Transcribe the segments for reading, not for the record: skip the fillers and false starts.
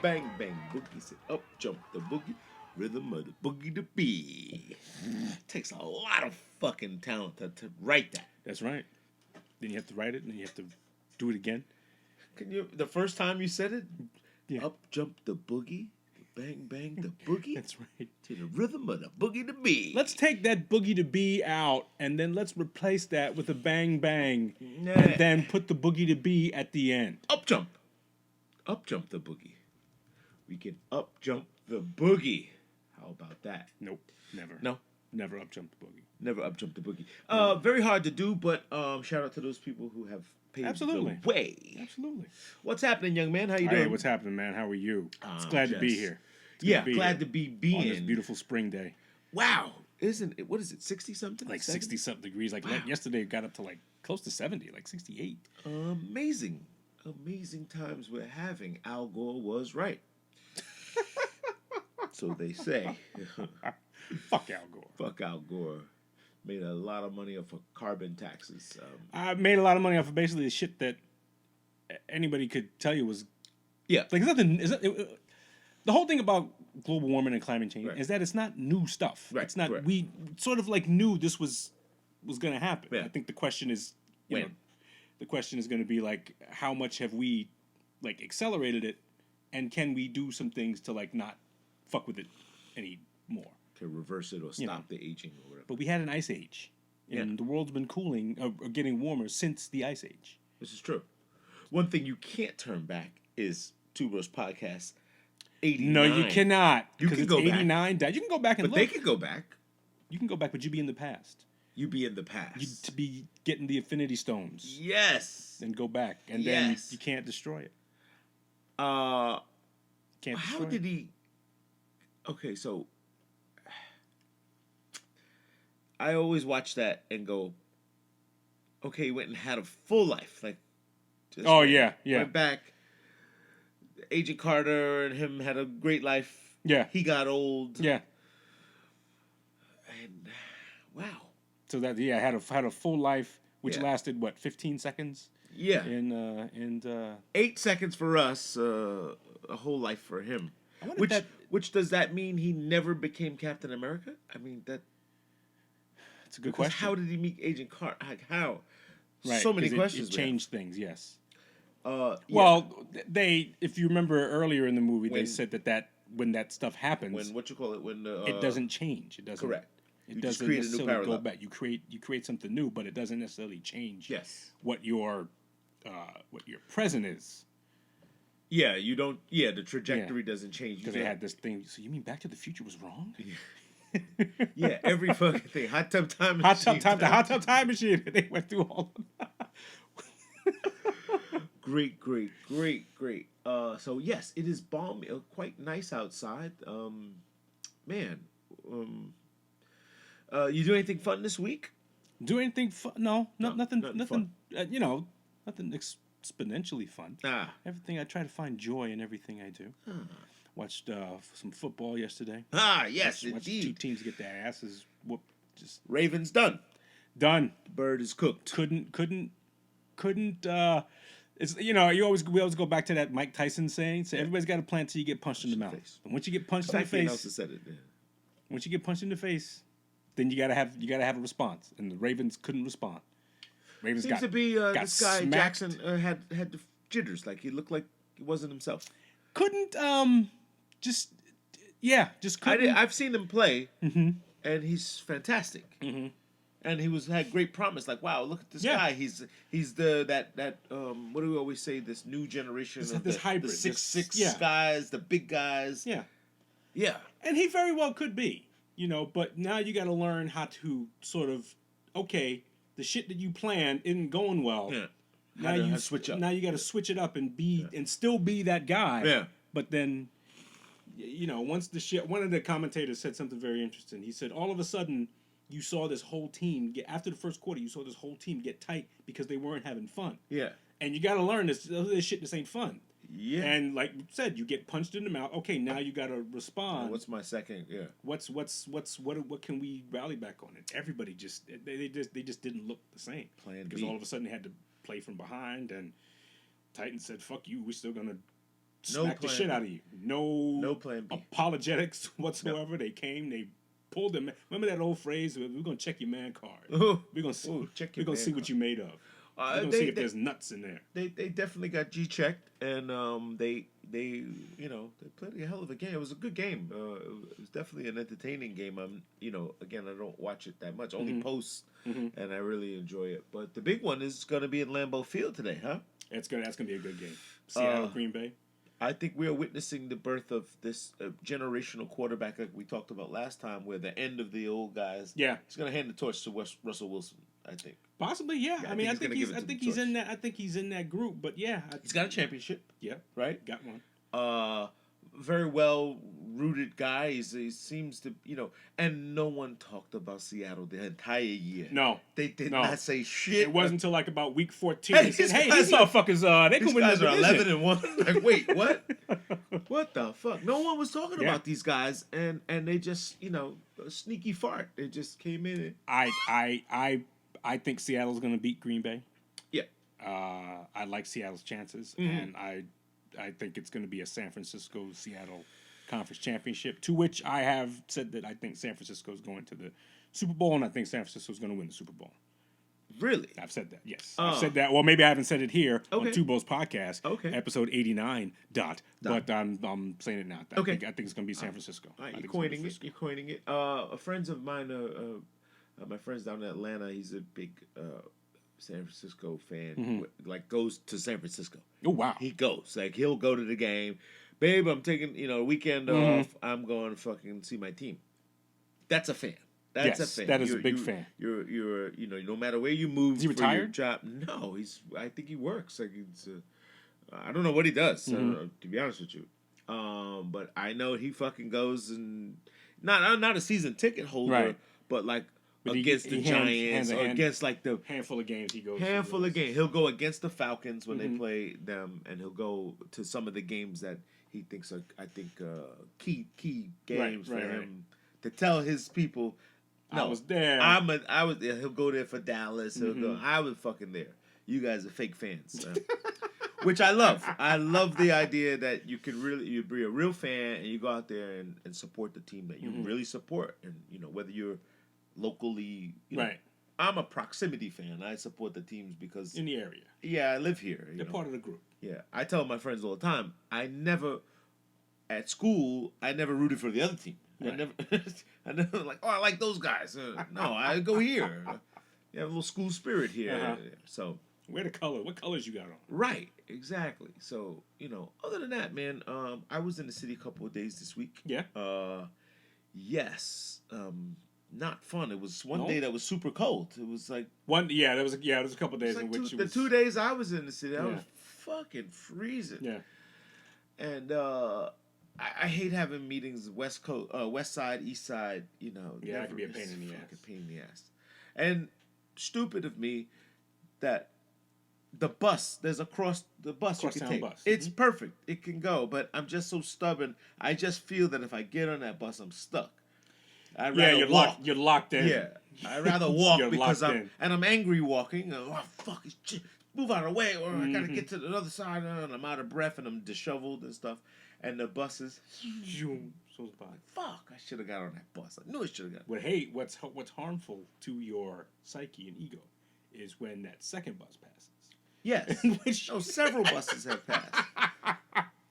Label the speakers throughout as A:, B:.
A: bang bang boogie. Said up jump the boogie, rhythm of the boogie to be. Takes a lot of fucking talent to write that.
B: That's right. Then you have to write it, and then you have to do it again.
A: Can you? The first time you said it,
B: Yeah.
A: up jump the boogie, bang bang the boogie.
B: That's right.
A: To the rhythm of the boogie to be.
B: Let's take that boogie to be out, and then let's replace that with a bang bang,
A: Nah.
B: and then put the boogie to be at the end.
A: Up jump the boogie. We can up jump the boogie. How about that?
B: Nope, never.
A: No,
B: Never up jump the boogie.
A: never up jump the boogie. Very hard to do, but shout out to those people who have paved
B: Absolutely.
A: the way.
B: Absolutely.
A: What's happening, young man? How you
B: Hey,
A: doing?
B: what's happening, man? How are you? It's glad to be
A: just-
B: here.
A: Yeah, glad to be
B: on this
A: being.
B: beautiful spring day.
A: Wow, isn't it? What is it? 60 something?
B: Like
A: 70?
B: 60 something degrees. Like
A: Wow.
B: yesterday, it got up to like close to 70, like 68.
A: Amazing, amazing times we're having. Al Gore was right. So they say.
B: Fuck Al Gore.
A: Fuck Al Gore. Made a lot of money off of carbon taxes.
B: I made a lot of money off of basically the shit that anybody could tell you was
A: Yeah.
B: like. It's nothing. The whole thing about global warming and climate change
A: Right.
B: is that it's not new stuff.
A: Right,
B: It's not.
A: correct.
B: We sort of like knew this was going to happen.
A: Yeah.
B: I think the question is
A: When?
B: know, the question is going to be like, how much have we like accelerated it, and can we do some things to like not fuck with it anymore?
A: To reverse it or stop the aging or whatever.
B: But we had an ice age, and the world's been cooling or getting warmer since the ice age.
A: This is true. One thing you can't turn back is Two Bros Podcast 89.
B: No, you cannot.
A: You
B: Because
A: can
B: it's
A: go back.
B: 89 died. You can go back and
A: But
B: look.
A: they could go back.
B: You can go back, but you'd be in the past.
A: You be in the past.
B: You'd to be getting the Infinity Stones
A: Yes.
B: and go back, and
A: Yes.
B: then you can't destroy it.
A: How
B: Can't destroy
A: did
B: it.
A: he... Okay, so... I always watch that and go, okay, he went and had a full life. Like, just
B: Oh, yeah.
A: went back. Agent Carter and him had a great life.
B: Yeah.
A: He got old.
B: Yeah.
A: And wow.
B: So that had a full life, which
A: Yeah.
B: lasted what 15 seconds.
A: Yeah.
B: And
A: 8 seconds for us, a whole life for him.
B: I wonder if
A: Which
B: that-
A: which does that mean he never became Captain America? I mean that.
B: it's a good
A: Because
B: question.
A: how did he meet Agent Carter? Like, how?
B: Right,
A: So many
B: 'cause
A: questions.
B: It changed things. Yes.
A: Yeah.
B: Well, if you remember earlier in the movie, they
A: When-
B: said that when that stuff happens,
A: when what you call it when
B: it doesn't change. It doesn't.
A: correct.
B: It
A: You just
B: doesn't
A: create a new
B: necessarily go
A: parallel.
B: back. You create something new, but it doesn't necessarily change.
A: Yes.
B: What your present is.
A: Yeah, you don't. Yeah, the trajectory doesn't change.
B: Because they had this thing. So you mean Back to the Future was wrong?
A: Yeah, every fucking thing. Hot tub time machine.
B: The hot tub time machine. They went through all of that.
A: Great. So yes, it is balmy, quite nice outside. Man, you do anything fun this week?
B: Do anything fun? No, nothing.
A: nothing fun.
B: Nothing exponentially fun. Everything I try to find joy in everything I do. Watched some football yesterday.
A: Yes,
B: Watched two
A: indeed.
B: teams get their asses whooped. Just
A: Ravens done.
B: done.
A: The bird is cooked.
B: Couldn't. It's we always go back to that Mike Tyson saying. So everybody's got a plan till you get punched in the mouth. And once you get punched in the
A: Somebody else
B: face,
A: has said it. Yeah.
B: once you get punched in the face, then you gotta have a response. And the Ravens couldn't respond. Ravens
A: Seems
B: got
A: to be
B: got
A: this guy
B: smacked.
A: Jackson had the jitters. Like he looked like he wasn't himself.
B: Couldn't just couldn't.
A: I've seen him play, and he's fantastic. Mm-hmm. And he had great promise. Like, wow, look at this
B: Yeah.
A: guy. He's that what do we always say? This new generation of
B: this
A: the
B: hybrid,
A: the 6'6"
B: yeah.
A: guys, the big guys.
B: Yeah.
A: Yeah.
B: And he very well could be, but now you got to learn how to sort of, okay, the shit that you planned isn't going well.
A: Yeah.
B: Now
A: How to
B: you
A: switch up.
B: Now you got to switch it up and and still be that guy.
A: Yeah.
B: But then, once the shit, one of the commentators said something very interesting. He said, all of a sudden, you saw this whole team after the first quarter. You saw this whole team get tight because they weren't having fun.
A: Yeah.
B: And you got to learn this shit. This ain't fun.
A: Yeah.
B: And like you said, you get punched in the mouth. Okay, now you got to respond.
A: What's my second? Yeah.
B: What can we rally back on? And everybody they just didn't look the same.
A: Plan
B: Because
A: B.
B: all of a sudden they had to play from behind, and Titans said, "Fuck you, we're still gonna smack the
A: plan
B: shit
A: B.
B: out of you.
A: No plan B.
B: Apologetics whatsoever. They came, they pulled them. Remember that old phrase? We're gonna check your man card. We're gonna see. We're gonna see what you made of. We're gonna see if there's nuts in there.
A: They definitely got G checked, and they they played a hell of a game. It was a good game. It was definitely an entertaining game. Again, I don't watch it that much, only posts, and I really enjoy it. But the big one is going to be in Lambeau Field today, huh?
B: That's gonna be a good game. Seattle, Green Bay.
A: I think we are witnessing the birth of this generational quarterback, like we talked about last time, where the end of the old guys.
B: Yeah,
A: he's going to hand the torch to Russell Wilson. I think.
B: Possibly, yeah. I mean, I think he's in that. I think he's in that group. But yeah,
A: he's got a championship.
B: Yeah,
A: right.
B: Got one.
A: Very well rooted guy. He seems to, and no one talked about Seattle the entire year.
B: No,
A: they did not say shit.
B: It wasn't until like about week 14. They said, "Hey, these motherfuckers, they can win this division."
A: 11-1. Like, wait, what? What the fuck? No one was talking about these guys, and they just, a sneaky fart. They just came in.
B: I think Seattle's going to beat Green Bay.
A: Yeah.
B: I like Seattle's chances, and I think it's going to be a San Francisco-Seattle conference championship, to which I have said that I think San Francisco is going to the Super Bowl, and I think San Francisco is going to win the Super Bowl.
A: Really?
B: I've said that, yes. I've said that. Well, maybe I haven't said it here on Tubo's podcast, episode 89, but I'm saying it now. I think it's going to be San Francisco.
A: Right, you're coining it. Friends of mine, my friends down in Atlanta, he's a big San Francisco fan, like goes to San Francisco.
B: Oh, wow.
A: He goes. Like, he'll go to the game. Babe, I'm taking, a weekend off. I'm going to fucking see my team. That's a fan. That's a fan.
B: That is a big fan.
A: You're no matter where you move.
B: Is he retired?
A: For your job. No, I think he works. Like, I don't know what he does, to be honest with you. But I know he fucking goes and, not a season ticket holder, but like, against the Giants or against like the
B: handful of games he goes.
A: Handful of games. He'll go against the Falcons when they play them, and he'll go to some of the games that he thinks are, key games for him to tell his people. No,
B: I was there.
A: I was there. He'll go there for Dallas. He'll go. I was fucking there. You guys are fake fans, which I love. I love the idea that you be a real fan and you go out there and support the team that you really support, and whether you're locally, I'm a proximity fan. I support the teams because
B: in the area.
A: Yeah, I live here.
B: They're part of the group.
A: Yeah, I tell my friends all the time. At school, I never rooted for the other team. Right. I never like. Oh, I like those guys. No, I go here. You have a little school spirit here. So
B: wear the color. What colors you got on?
A: Right, exactly. So other than that, man, I was in the city a couple of days this week.
B: Yeah.
A: Yes. Not fun. It was one day that was super cold. It was like
B: there was a couple of days in which
A: the 2 days I was in the city, I was fucking freezing.
B: Yeah.
A: And I hate having meetings West Side, East Side.
B: Yeah, it can be a pain in the ass.
A: Pain in the ass. And stupid of me that the bus across the bus you can take.
B: Bus.
A: It's perfect. It can go, but I'm just so stubborn. I just feel that if I get on that bus, I'm stuck. I'd rather walk.
B: You're locked in.
A: Yeah, I'd rather walk because I'm angry walking. Oh fuck! Move out of the way, or I gotta get to the other side, and I'm out of breath and I'm disheveled and stuff. And the buses, fuck! I should have got on that bus. I knew I should have got.
B: But hey, what's harmful to your psyche and ego is when that second bus passes.
A: Yes, several buses have passed.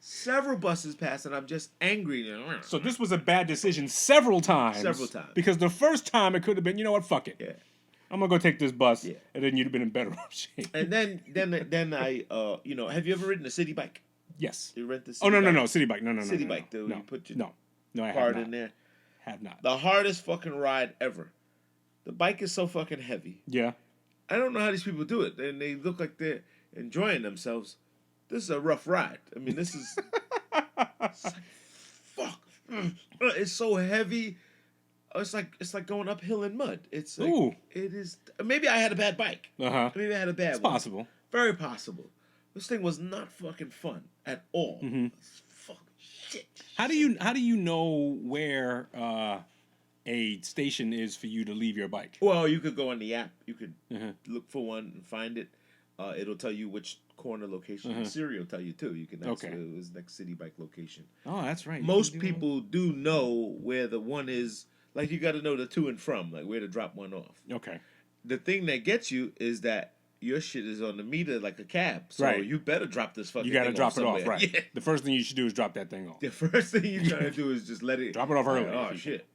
A: Several buses passed, and I'm just angry.
B: So this was a bad decision several times. Because the first time it could have been, you know what, fuck it.
A: Yeah.
B: I'm going to go take this bus, and then you'd have been in better shape.
A: And then I, have you ever ridden a city bike?
B: Yes.
A: You rent the city
B: bike?
A: No,
B: city bike. No.
A: City bike, though. You put your
B: I
A: card in there.
B: Have not.
A: The hardest fucking ride ever. The bike is so fucking heavy.
B: Yeah.
A: I don't know how these people do it. And they look like they're enjoying themselves. This is a rough ride. I mean, this is... it's like, fuck. It's so heavy. It's like going uphill in mud. It's like,
B: Ooh.
A: It is... Maybe I had a bad bike.
B: Uh-huh.
A: Maybe I had a bad one.
B: It's possible.
A: Very possible. This thing was not fucking fun at all. It's fucking shit.
B: How do you know where a station is for you to leave your bike?
A: Well, you could go on the app. You could look for one and find it. it'll tell you which corner location.
B: Uh-huh.
A: Siri will tell you too. You can ask
B: Okay.
A: it was next city bike location.
B: Oh, that's right. You
A: Most
B: can do
A: people do know where the one is. Like, you got to know the to and from, like where to drop one off.
B: Okay.
A: The thing that gets you is that your shit is on the meter like a cab. So
B: Right.
A: you better drop this fucking
B: You got to
A: thing
B: drop it off,
A: somewhere.
B: right?
A: Yeah.
B: The first thing you should do is drop that thing off.
A: The first thing you try to do is just let it
B: Drop it off early.
A: Oh shit!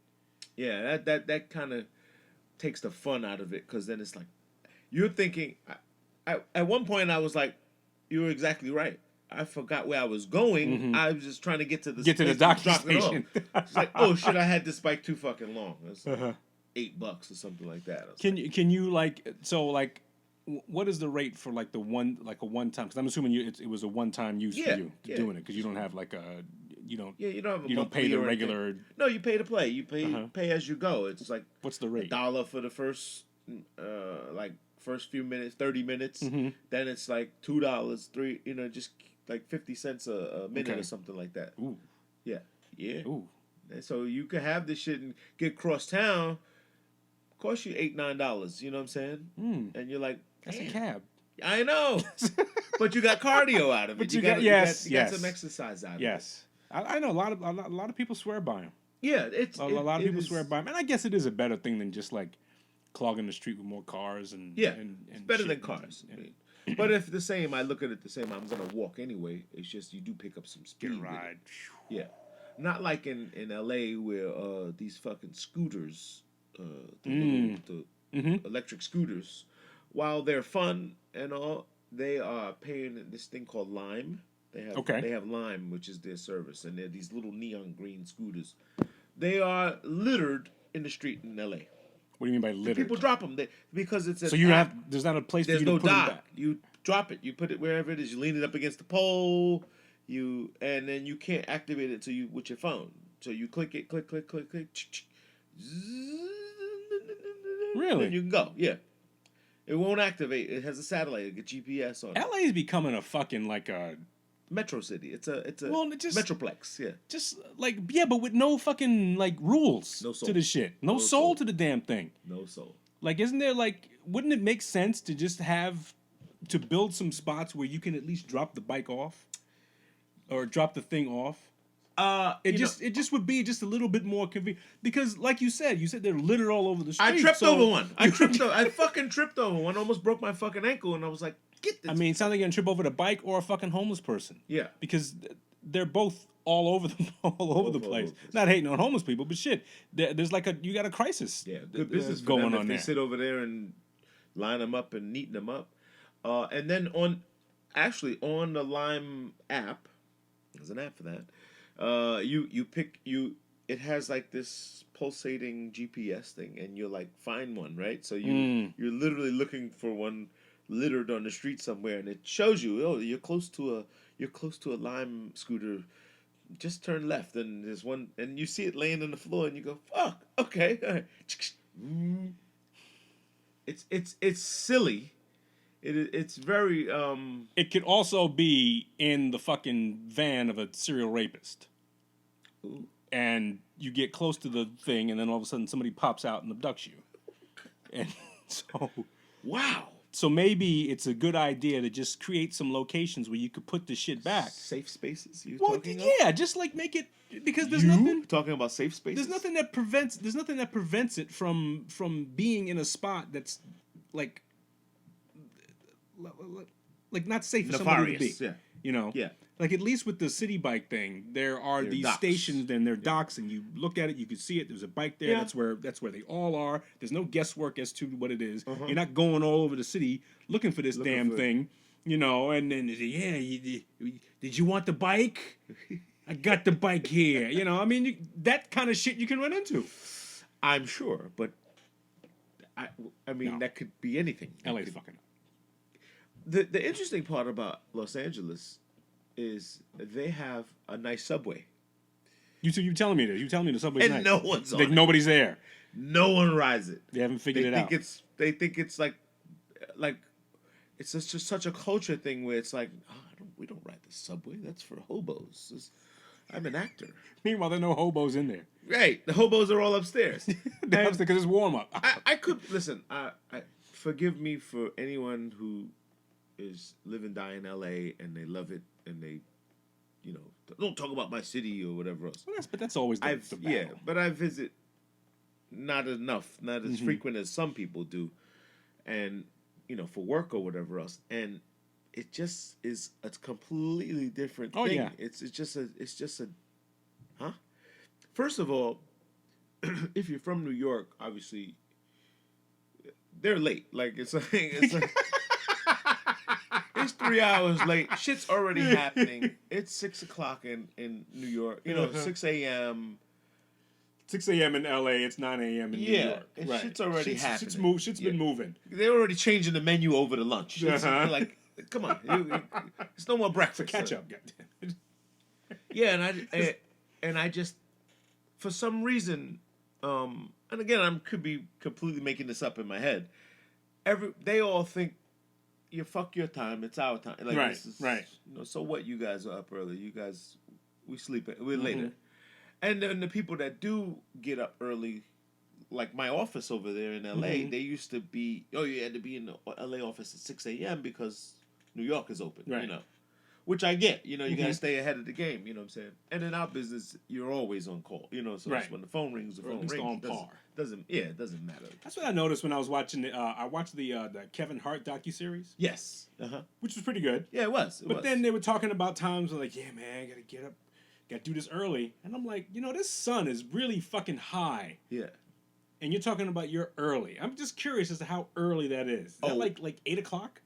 A: Yeah, that kind of takes the fun out of it, because then it's like you're thinking. At one point, I was like, "You were exactly right. I forgot where I was going.
B: Mhm.
A: I was just trying to get to the
B: docking
A: drop it off.
B: station.
A: It's like, oh shit! I had this bike too fucking long. It's like
B: Uh-huh.
A: $8 or something like that. I was
B: Can
A: like,
B: you like what is the rate for like a one time? Because I'm assuming it was a one time use
A: Yeah,
B: for you
A: yeah.
B: doing it, because you don't have like a you don't
A: Yeah, you don't have a
B: you don't pay
A: monthly
B: the
A: or anything.
B: regular.
A: No, you pay to play. You pay
B: Uh-huh.
A: pay as you go. It's like
B: What's the rate?
A: $1 for the first first few minutes, 30 minutes.
B: Mhm.
A: Then it's like $2, just like 50 cents a minute
B: Okay.
A: or something like that.
B: Ooh,
A: Yeah.
B: ooh.
A: And so you could have this shit and get cross town, cost you $8-9. You know what I'm saying?
B: Mm,
A: And you're like,
B: that's a
A: "Damn,
B: cab.
A: I know, but you got cardio out of it.
B: But you got- yes,
A: you got
B: yes.
A: some exercise out of it.
B: Yes, I know a lot of people swear by them.
A: Yeah,
B: A lot of people swear by them, and I guess it is a better thing than just like clogging the street with more cars and
A: Yeah,
B: and
A: it's better
B: shit
A: than
B: and-
A: cars.
B: and
A: But if the same, I look at it the same. I'm gonna walk anyway. It's just you do pick up some speed.
B: get a
A: with it.
B: ride.
A: Yeah, not like in LA where these fucking scooters, the
B: Mm-hmm.
A: electric scooters, while they're fun and all, they are paying this thing called Lime. They have Lime, which is their service, and they're these little neon green scooters. They are littered in the street in LA.
B: What do you mean by littered?
A: People drop them because it's
B: So there's not a place
A: there's
B: for you
A: no
B: to put them
A: dock.
B: back.
A: You drop it. You put it wherever it is. You lean it up against the pole. And then you can't activate it with your phone. So you click it, click.
B: Really?
A: And you can go. Yeah. It won't activate. It has a satellite, a GPS on it.
B: LA is becoming a fucking like a
A: Metro City. It's a
B: well, it just
A: Metroplex. Yeah.
B: just like yeah, but with no fucking like rules
A: No soul.
B: to the shit. No,
A: No
B: soul
A: soul.
B: to the damn thing.
A: No soul.
B: Like, isn't there like? Wouldn't it make sense to just build some spots where you can at least drop the bike off, or drop the thing off? It just would be just a little bit more convenient, because, like you said they're littered all over the street.
A: I tripped
B: so-
A: over one. I fucking tripped over one. Almost broke my fucking ankle, and I was like, "Get this!"
B: I mean, it sounds like you're gonna trip over the bike or a fucking homeless person.
A: yeah.
B: Because they're both all over the place. Not hating on homeless people, but shit, there's like you got a crisis.
A: Yeah, good business for
B: going
A: them if
B: on
A: they
B: there.
A: sit over there and line them up and neaten them up. And then on the Lime app, there's an app for that. It has like this pulsating GPS thing, and you're like, find one, right? So you're literally looking for one littered on the street somewhere, and it shows you, oh, you're close to a Lime scooter. Just turn left, and there's one, and you see it laying on the floor, and you go, fuck, okay, all right. It's silly. It's very
B: It could also be in the fucking van of a serial rapist.
A: Ooh.
B: And you get close to the thing, and then all of a sudden somebody pops out and abducts you. And
A: wow.
B: so maybe it's a good idea to just create some locations where you could put the shit back.
A: Safe spaces. You
B: Well,
A: talking
B: yeah, just like make it, because there's
A: you
B: nothing.
A: talking about safe spaces?
B: There's nothing that prevents it from being in a spot that's like not safe for somebody to be.
A: Nefarious, yeah.
B: You know?
A: Yeah.
B: Like, at least with the city bike thing, there are
A: There are
B: these
A: docks.
B: stations and there are docks, and you look at it, you can see it. There's a bike there.
A: Yeah.
B: That's where they all are. There's no guesswork as to what it is.
A: Uh-huh.
B: You're not going all over the city looking for this
A: Looking
B: damn
A: for it.
B: thing, you know. And then they say, did you want the bike? I got the bike here. You know, I mean, that kind of shit you can run into.
A: I'm sure, but I mean
B: No.
A: that could be anything.
B: LA's fucking up.
A: The interesting part about Los Angeles is they have a nice subway,
B: You telling me this? You telling me the subway's
A: and
B: nice?
A: no one's on
B: Like,
A: it.
B: nobody's there.
A: No one rides it.
B: They haven't figured it out.
A: They think it's like it's just such a culture thing where it's like, we don't ride the subway. That's for hobos. I'm an actor.
B: Meanwhile, there are no hobos in there.
A: Right, the hobos are all upstairs.
B: Because it's warm up.
A: I could listen. I forgive me for anyone who live and die in L.A. and they love it and they, don't talk about my city or whatever else.
B: Well, that's always the battle.
A: Yeah, but I visit not as frequent as some people do, and for work or whatever else, and it just is a completely different thing.
B: Yeah.
A: It's just a huh? First of all, if you're from New York, obviously they're late. Like it's like it's 3 hours late. Shit's already happening. It's 6 o'clock in New York. 6 a.m.
B: 6 a.m. in LA, it's 9 a.m. in New York.
A: Right. Shit's already happening.
B: Shit's been moving.
A: They're already changing the menu over to lunch. Like, come on. It's no more breakfast.
B: Catch up.
A: Yeah, and I just, for some reason, and again, I could be completely making this up in my head. They all think, you fuck your time, it's our time. Like,
B: right,
A: this is,
B: right.
A: So what? You guys are up early. You guys, we sleep. We're later. And then the people that do get up early, like my office over there in L.A., they used to be, you had to be in the L.A. office at 6 a.m. because New York is open,
B: right.
A: Which I get, you got to stay ahead of the game, you know what I'm saying? And in our business, you're always on call, so
B: right.
A: when the phone rings, the phone rings.
B: On par.
A: It doesn't matter.
B: That's what I noticed when I was watching the Kevin Hart docuseries.
A: Yes.
B: Which was pretty good.
A: Yeah, it was.
B: But then they were talking about times like, yeah, man, I got to get up. Got to do this early. And I'm like, this sun is really fucking high.
A: Yeah.
B: And you're talking about you're early. I'm just curious as to how early that is. Is that like 8 o'clock?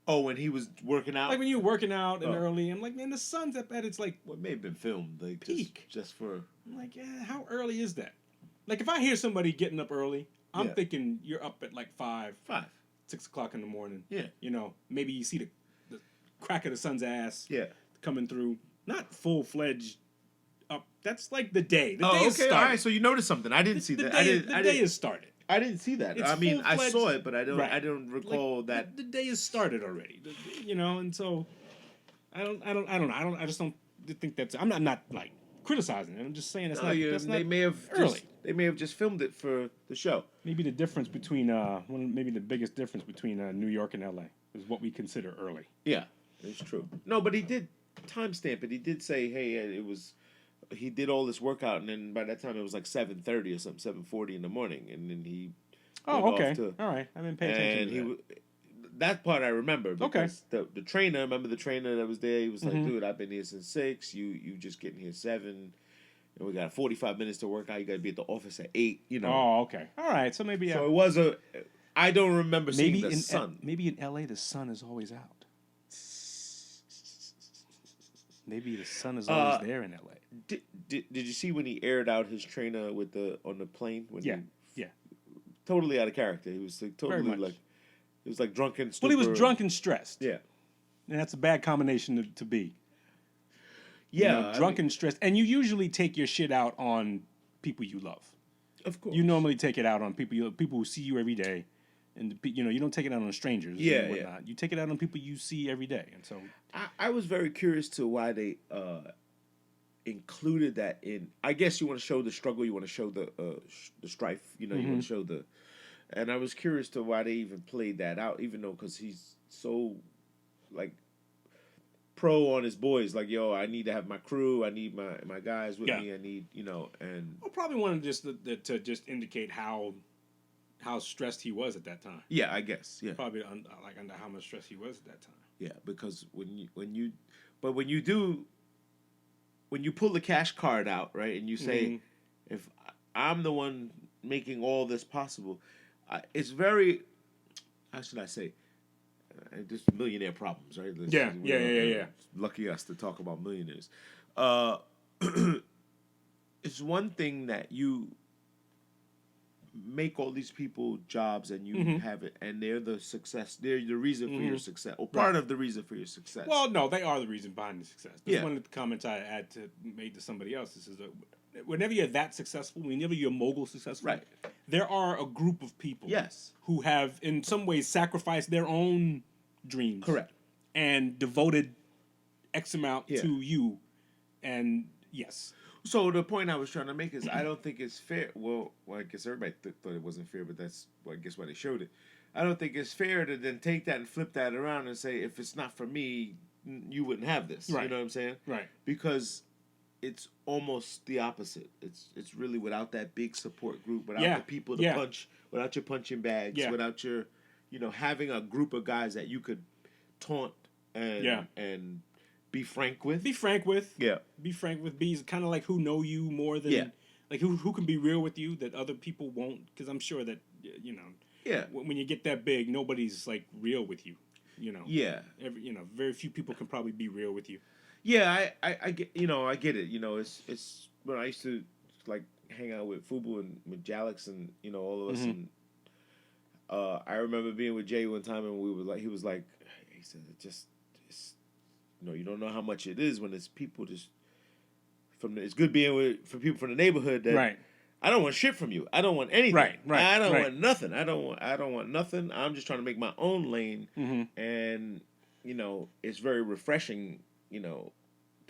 A: Oh, when he was working out?
B: Like when you were working out and early. I'm like, man, the sun's up at it's like...
A: Well, it may have been filmed. Like
B: peak.
A: Just for...
B: I'm like, yeah, how early is that? Like if I hear somebody getting up early, I'm thinking you're up at like 6 o'clock in the morning.
A: Yeah.
B: Maybe you see the crack of the sun's ass coming through. Not full-fledged up. That's like the day. The day is started.
A: All right, so you noticed something. I didn't see that.
B: The day is started.
A: I didn't see that.
B: It's
A: I saw it, but I don't recall that.
B: The day is started already. And so I don't know. I just don't think that's. I'm not like criticizing it. I'm just saying that's not.
A: They may have
B: early.
A: They may have just filmed it for the show.
B: Maybe the difference between maybe the biggest difference between New York and LA is what we consider early.
A: Yeah, it's true. No, but he did timestamp it. He did say, hey, he did all this workout, and then by that time it was like 7:30 or something, 7:40 in the morning, and then he.
B: Oh, okay. All right, I didn't pay attention to that.
A: That part I remember because the trainer, remember the trainer that was there? He was like, dude, I've been here since 6. You just getting here 7, and we got 45 minutes to work out. You got to be at the office at 8.
B: Oh, okay. All right, so maybe.
A: So it was I don't remember seeing the sun.
B: Maybe in LA the sun is always out. Maybe the sun is always there in LA.
A: Did you see when he aired out his trainer on the plane?
B: Yeah.
A: Totally out of character. He was like totally like, he was like drunk and stupid.
B: Well, he was drunk and stressed.
A: Yeah,
B: and that's a bad combination to be.
A: Yeah,
B: drunk and stressed, and you usually take your shit out on people you love.
A: Of course,
B: you normally take it out on people who see you every day, and you don't take it out on strangers. and whatnot. You take it out on people you see every day, and so
A: I was very curious to why they included that in. I guess you want to show the struggle, you want to show the strife, you want to show the. And I was curious to why they even played that out, even though because he's so like pro on his boys, like I need to have my crew, I need my guys with me, I need and.
B: I probably wanted to just indicate how stressed he was at that time.
A: Yeah, I guess. Yeah,
B: probably under how much stress he was at that time.
A: Yeah, because when you pull the cash card out, right, and you say, if I'm the one making all this possible, it's very, how should I say, just millionaire problems, right?
B: Yeah.
A: Lucky us to talk about millionaires. It's one thing that you make all these people jobs and you have it, and they're the success. They're the reason for your success, or part of the reason for your success.
B: Well, no, they are the reason behind the success. That's one of the comments I made to somebody else. This is whenever you're that successful, whenever you're mogul successful,
A: right?
B: There are a group of people, who have in some ways sacrificed their own dreams,
A: correct,
B: and devoted X amount to you, and yes.
A: So the point I was trying to make is I don't think it's fair. Well, I guess everybody thought it wasn't fair, but that's I guess why they showed it. I don't think it's fair to then take that and flip that around and say, if it's not for me, you wouldn't have this.
B: Right.
A: You know what I'm saying?
B: Right.
A: Because it's almost the opposite. It's really without that big support group, without the people to punch, without your punching bags, without your, having a group of guys that you could taunt and be frank with.
B: Be frank with.
A: Yeah.
B: Be frank with. Be kind of like who know you more than like who can be real with you that other people won't. Because I'm sure that when you get that big, nobody's like real with you.
A: Yeah.
B: Very few people can probably be real with you.
A: Yeah, I get I get it. It's when I used to like hang out with Fubu and with Jalix and all of us and I remember being with Jay one time and he said it's you don't know how much it is when it's people just it's good being for people from the neighborhood that I don't want shit from you. I don't want anything.
B: Right.
A: I don't want nothing. I don't want nothing. I'm just trying to make my own lane and it's very refreshing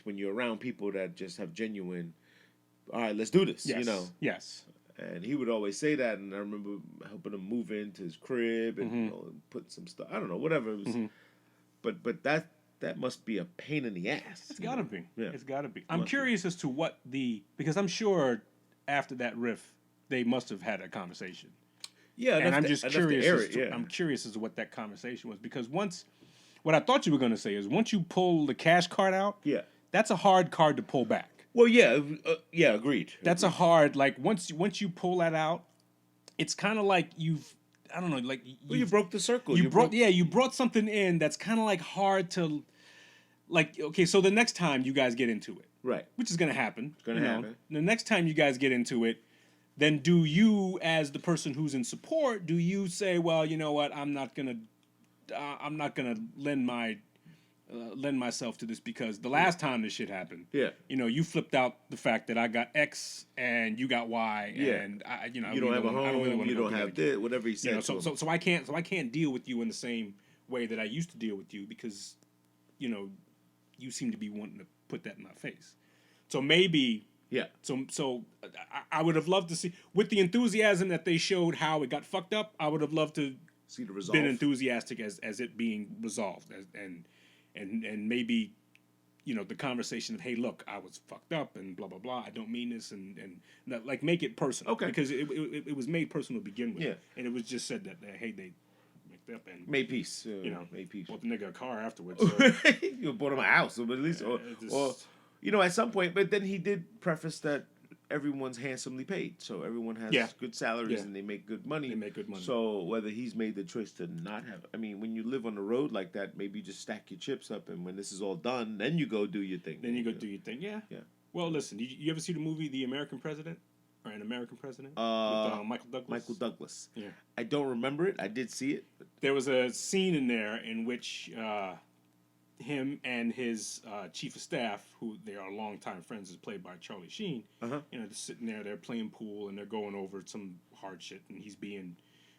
A: when you're around people that just have genuine, all right, let's do this,
B: Yes.
A: And he would always say that, and I remember helping him move into his crib and put some stuff, I don't know, whatever it was. But that must be a pain in the ass.
B: It's gotta be.
A: Yeah.
B: It's gotta be. I'm curious as to because I'm sure after that riff, they must have had a conversation.
A: Yeah,
B: and I'm just curious. I'm curious as to what that conversation was because what I thought you were going to say is once you pull the cash card out, that's a hard card to pull back.
A: Well, agreed.
B: That's a hard once you pull that out, it's kind of like you
A: broke the circle.
B: You brought something in that's kind of like hard to okay, so the next time you guys get into it,
A: right,
B: which is going to happen.
A: It's going to happen.
B: The next time you guys get into it, then do you, as the person who's in support, do you say, well, you know what, I'm not gonna lend myself to this because the last time this shit happened, you flipped out the fact that I got X and you got Y, and
A: you don't have a home, you don't have this, whatever he said.
B: So I can't deal with you in the same way that I used to deal with you because, you seem to be wanting to put that in my face. So maybe. Yeah. So I would have loved to see with the enthusiasm that they showed how it got fucked up. I would have loved to
A: see the result.
B: Been enthusiastic as it being resolved and maybe the conversation of hey look I was fucked up and blah blah blah I don't mean this and make it personal because it was made personal to begin with and it was just said that hey they mixed up and
A: made peace
B: made peace bought the nigga a car afterwards
A: you bought him a house but at least or at some point, but then he did preface that everyone's handsomely paid. So everyone has good salaries and they make good money. So whether he's made the choice to not have... I mean, when you live on the road like that, maybe you just stack your chips up and when this is all done, then you go do your thing.
B: Yeah. Well, listen, did you ever see the movie The American President? Or An American President? With Michael Douglas?
A: Michael Douglas.
B: Yeah.
A: I don't remember it. I did see it.
B: There was a scene in there in which... him and his chief of staff, who they are longtime friends, is played by Charlie Sheen. They're sitting there, they're playing pool, and they're going over some hard shit, and he's being,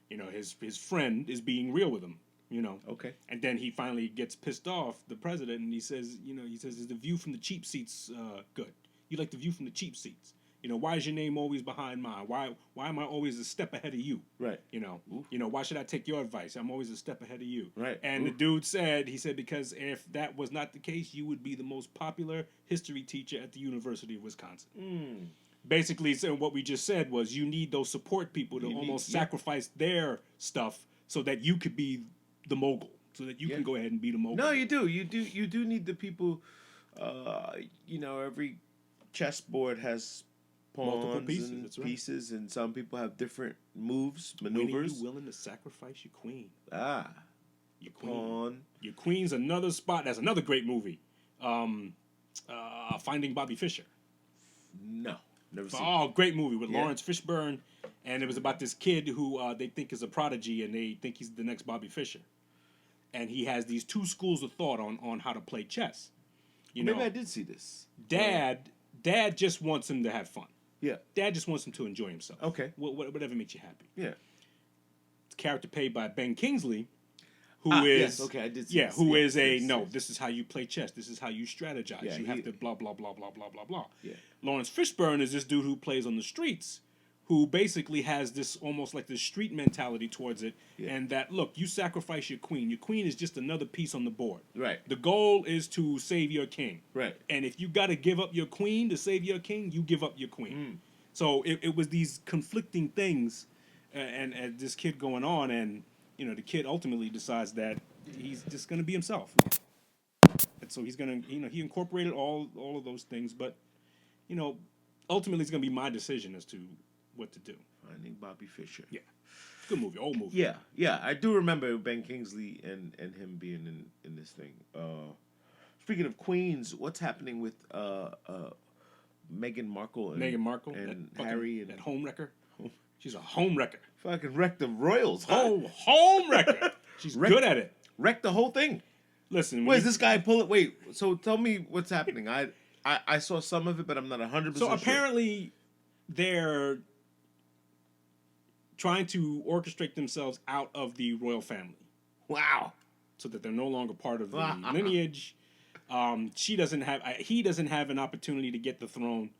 B: his friend is being real with him, Okay. And then he finally gets pissed off, the president, and he says, is the view from the cheap seats good? You like the view from the cheap seats? Why is your name always behind mine? Why am I always a step ahead of you? Right. Why should I take your advice? I'm always a step ahead of you. Right. And the dude said, because if that was not the case, you would be the most popular history teacher at the University of Wisconsin. Basically, so what we just said was you need those support people to almost sacrifice their stuff so that you could be the mogul, so that you can go ahead and be the mogul.
A: No, you do. You do need the people, every chessboard has multiple pieces, pieces, and some people have different maneuvers.
B: When are you willing to sacrifice your queen? Your queen.
A: Pawn.
B: Your queen's another spot. That's another great movie. Finding Bobby Fischer.
A: No, never seen.
B: Oh, great movie with Lawrence Fishburne, and it was about this kid who they think is a prodigy, and they think he's the next Bobby Fischer, and he has these two schools of thought on how to play chess.
A: Maybe I did see this.
B: Dad just wants him to have fun.
A: Yeah.
B: Dad just wants him to enjoy himself.
A: Okay.
B: Whatever makes you happy.
A: Yeah.
B: It's a character played by Ben Kingsley, who is...
A: Yes, okay, I did see
B: Yeah,
A: this.
B: who is this is how you play chess. This is how you strategize. You have to blah, blah, blah, blah, blah, blah, blah.
A: Yeah.
B: Lawrence Fishburne is this dude who plays on the streets, who basically has this almost like this street mentality towards it, and that look, you sacrifice your queen. Your queen is just another piece on the board.
A: Right.
B: The goal is to save your king.
A: Right.
B: And if you got to give up your queen to save your king, you give up your queen. So it was these conflicting things, and this kid going on, and the kid ultimately decides that he's just going to be himself. And so he's going to, he incorporated all of those things, but ultimately it's going to be my decision as to what to do.
A: Finding Bobby Fischer.
B: Yeah. Good movie, old movie.
A: Yeah. I do remember Ben Kingsley and him being in this thing. Speaking of queens, what's happening with Meghan Markle and Harry and
B: that home wrecker? She's a home wrecker.
A: Fucking wrecked the royals.
B: Huh? Home wrecker. She's good at it.
A: Wrecked the whole thing.
B: Listen.
A: Wait, is this guy pull it? Wait, so tell me what's happening. I saw some of it, but I'm not 100%
B: So apparently they're trying to orchestrate themselves out of the royal family.
A: Wow.
B: So that they're no longer part of the lineage. He doesn't have an opportunity to get the throne,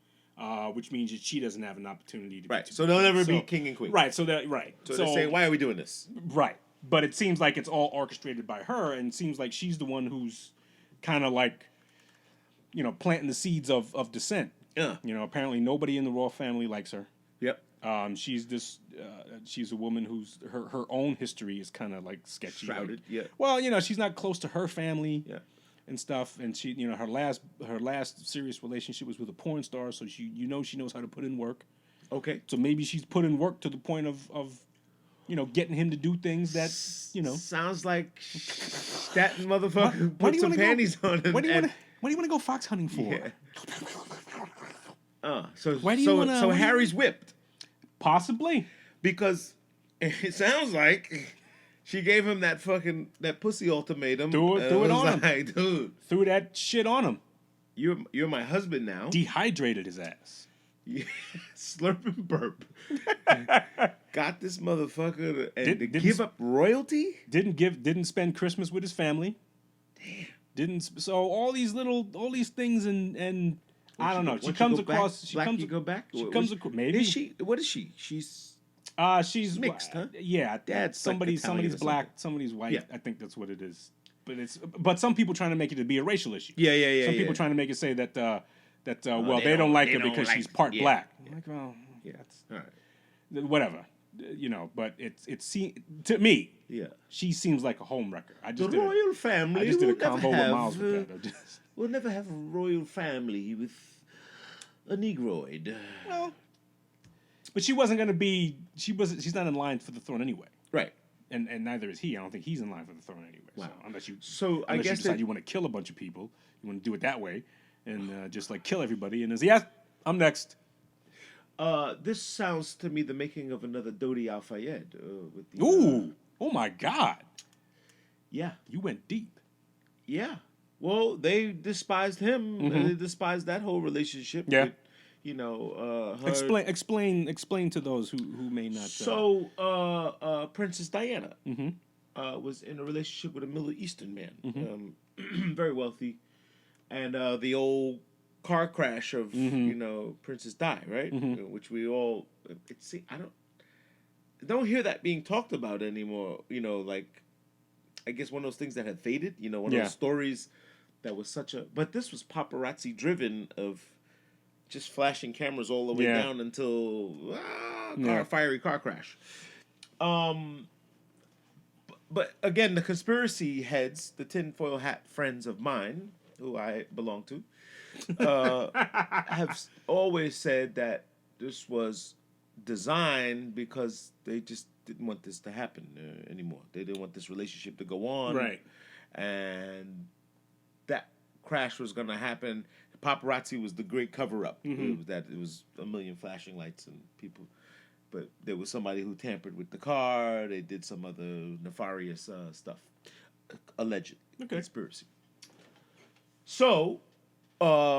B: which means that she doesn't have an opportunity to.
A: Right. So they'll never be king and queen.
B: Right. So that right.
A: So they're saying, why are we doing this?
B: Right. But it seems like it's all orchestrated by her, and it seems like she's the one who's kind of like, planting the seeds of dissent.
A: Yeah.
B: Apparently nobody in the royal family likes her.
A: Yep.
B: She's a woman who's her own history is kind of like sketchy.
A: Shrouded.
B: Like,
A: yeah.
B: Well, she's not close to her family.
A: Yeah.
B: And stuff, and she, her last serious relationship was with a porn star, so she knows how to put in work.
A: Okay.
B: So maybe she's put in work to the point of getting him to do things that
A: sounds like that motherfucker put some panties on him.
B: What do you want to go fox hunting for?
A: Yeah. So Harry's whipped.
B: Possibly.
A: Because it sounds like she gave him that pussy ultimatum.
B: Threw it on him.
A: Dude.
B: Threw that shit on him.
A: You're my husband now.
B: Dehydrated his ass.
A: Yeah. Slurp and burp. Got this motherfucker to give up royalty?
B: Didn't spend Christmas with his family.
A: Damn.
B: So all these things and I don't know. She comes across.
A: You go back.
B: She comes across. Maybe
A: is she? What is she? She's
B: mixed,
A: huh?
B: Yeah,
A: Dad's
B: somebody's black, somebody's white. Yeah. I think that's what it is. But some people trying to make it to be a racial issue.
A: Yeah.
B: Some people trying to make it say that they don't like her because she's part black. I'm like, well,
A: yeah,
B: all right, whatever. But it's to me.
A: Yeah,
B: she seems like a home wrecker.
A: The royal family.
B: I just did a combo with Miles with that.
A: We'll never have a royal family with a negroid.
B: Well. But she wasn't going to be. She's not in line for the throne anyway.
A: Right.
B: And neither is he. I don't think he's in line for the throne anyway. Wow.
A: So I guess
B: you decide you want to kill a bunch of people, you want to do it that way, and just like kill everybody. And say, yes, I'm next.
A: This sounds to me the making of another Dodi Al-Fayed.
B: Oh my God.
A: Yeah.
B: You went deep.
A: Yeah. Well, they despised him. Mm-hmm. They despised that whole relationship.
B: Yeah.
A: With,
B: Explain to those who may not.
A: So, Princess Diana
B: mm-hmm.
A: Was in a relationship with a Middle Eastern man,
B: mm-hmm.
A: very wealthy, and the old car crash of
B: mm-hmm.
A: Princess Di, right?
B: Mm-hmm.
A: Which we all I don't hear that being talked about anymore. Like I guess one of those things that had faded. One of those stories that was but this was paparazzi driven of. Just flashing cameras all the way down until fiery car crash. But again, the conspiracy heads, the tinfoil hat friends of mine, who I belong to, have always said that this was designed because they just didn't want this to happen anymore. They didn't want this relationship to go on.
B: Right.
A: And that crash was going to happen. Paparazzi was the great cover-up.
B: Mm-hmm.
A: It was a million flashing lights and people, but there was somebody who tampered with the car. They did some other nefarious stuff, alleged conspiracy. So,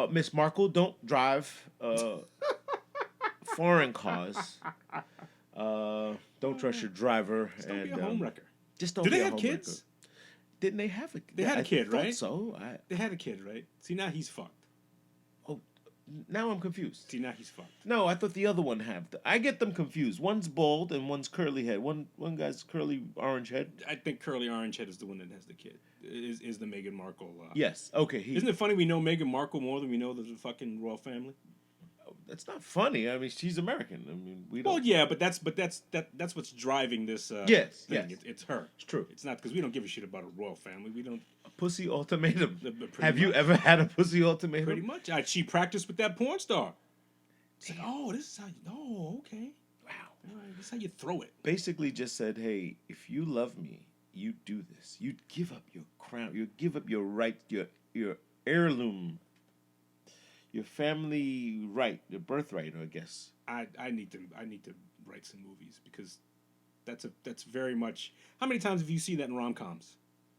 A: Miss Markle, don't drive foreign cars. Don't trust your driver.
B: Just don't be a home wrecker.
A: Just don't.
B: Did
A: be
B: they
A: a
B: have
A: home
B: kids?
A: Wrecker. Didn't they have a?
B: They had a kid, right?
A: So
B: they had a kid, right? See, now he's fucked.
A: Now I'm confused.
B: See, now he's fucked.
A: No, I thought the other one had. I get them confused. One's bald and one's curly head. One guy's curly orange head.
B: I think curly orange head is the one that has the kid. Is the Meghan Markle?
A: Yes. Okay.
B: Isn't it funny we know Meghan Markle more than we know the fucking royal family?
A: That's not funny. I mean, she's American. I mean, we don't.
B: Well, yeah, but that's what's driving this.
A: Yes.
B: thing.
A: Yes.
B: It's her.
A: It's true.
B: It's not because we don't give a shit about a royal family. We don't.
A: A pussy ultimatum.
B: Pretty
A: Have you ever had a pussy ultimatum?
B: Pretty much. She practiced with that porn star. It's like, oh, this is how you. Oh, okay. Wow. All right, this is how you throw it.
A: Basically, just said, hey, if you love me, you do this. You give up your crown. You give up your right, your heirloom, your family right, your birthright, I guess.
B: I need to write some movies because that's very much. How many times have you seen that in rom-coms?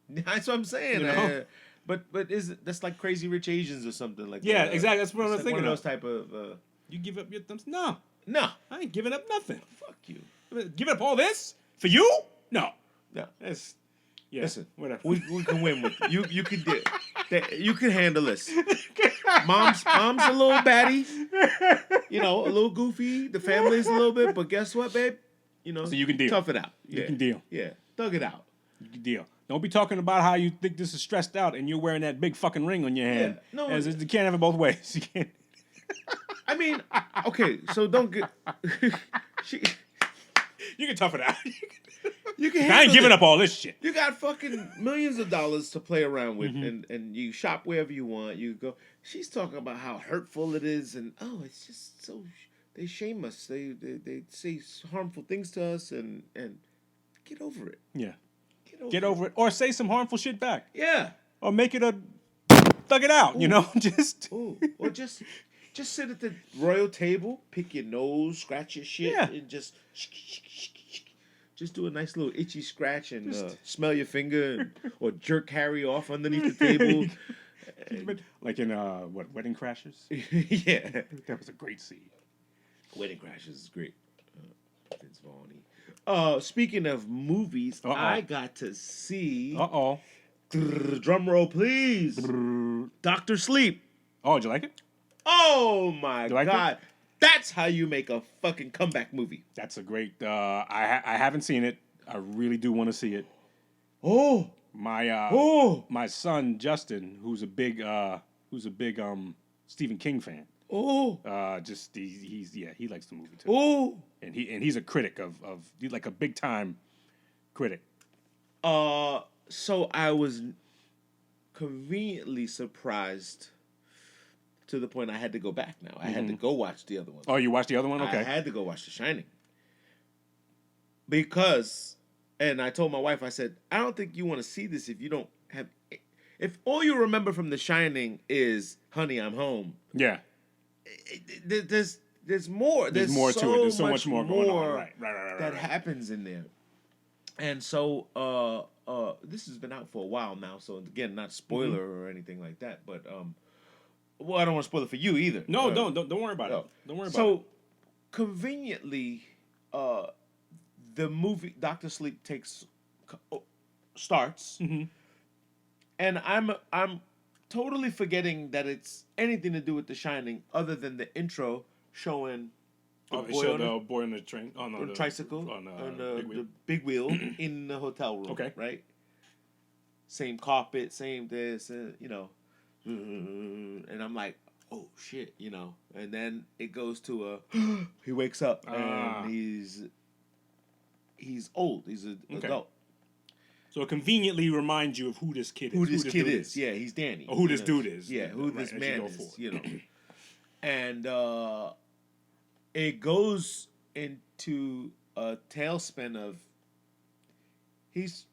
A: That's what I'm saying.
B: You know?
A: But that's like Crazy Rich Asians or something like that.
B: Yeah, exactly. That's what I was thinking.
A: One of those type of.
B: You give up your thumbs? No, I ain't giving up nothing.
A: Fuck you.
B: Giving up all this for you? No.
A: It's,
B: yeah.
A: Listen,
B: whatever.
A: We can win with you. You can do. You can handle this. Mom's a little batty, a little goofy. The family's a little bit, but guess what, babe?
B: So you can deal.
A: Tough it out.
B: You can deal.
A: Yeah, thug it out.
B: You can deal. Don't be talking about how you think this is stressed out and you're wearing that big fucking ring on your hand.
A: Yeah, no,
B: you can't have it both ways. You can't.
A: I mean, okay, so don't get.
B: You can tough it out.
A: You can.
B: I ain't giving up all this shit.
A: You got fucking millions of dollars to play around with, and you shop wherever you want. You go. She's talking about how hurtful it is, and it's just so. They shame us. They say harmful things to us, and get over it.
B: Yeah. Get over it, or say some harmful shit back.
A: Yeah.
B: Or make it thug it out.
A: Ooh.
B: Just.
A: Ooh. Or just sit at the royal table, pick your nose, scratch your shit, and just do a nice little itchy scratch and smell your finger, or jerk Harry off underneath the table.
B: Like in Wedding Crashers?
A: Yeah,
B: that was a great scene.
A: Wedding Crashers is great. Vince Vaughn. Speaking of movies, I got to see. Drum roll, please. Dr. Sleep.
B: Oh, did you like it?
A: Oh my God. That's how you make a fucking comeback movie.
B: That's a great. I haven't seen it. I really do want to see it.
A: Oh.
B: My son Justin, who's a big Stephen King fan.
A: Oh.
B: He likes the movie too.
A: Oh.
B: And he's a critic of he's like a big time critic.
A: So I was conveniently surprised to the point I had to go back now. I had to go watch the other one.
B: Oh, you watched the other one? Okay.
A: I had to go watch The Shining. Because, and I told my wife, I said, I don't think you want to see this if you don't have, if all you remember from The Shining is, honey, I'm home.
B: Yeah.
A: There's more. There's
B: more
A: so
B: to it. There's so much more going on. Right.
A: That happens in there. And so, this has been out for a while now. So again, not spoiler or anything like that. But well, I don't want to spoil it for you either.
B: No, don't worry about it. Don't worry about it.
A: So conveniently, the movie Dr. Sleep starts, and I'm totally forgetting that it's anything to do with The Shining, other than the intro showing.
B: The boy on the train. Oh no,
A: the tricycle on the big wheel in the hotel room.
B: Okay,
A: right. Same carpet, same this, and I'm like, oh shit, and then it goes to he wakes up and he's old, he's an adult. So
B: it conveniently reminds you of who this kid is.
A: Who this kid is. Yeah, he's Danny.
B: Or who this dude is.
A: Yeah, who this man is, And it goes into a tailspin of he's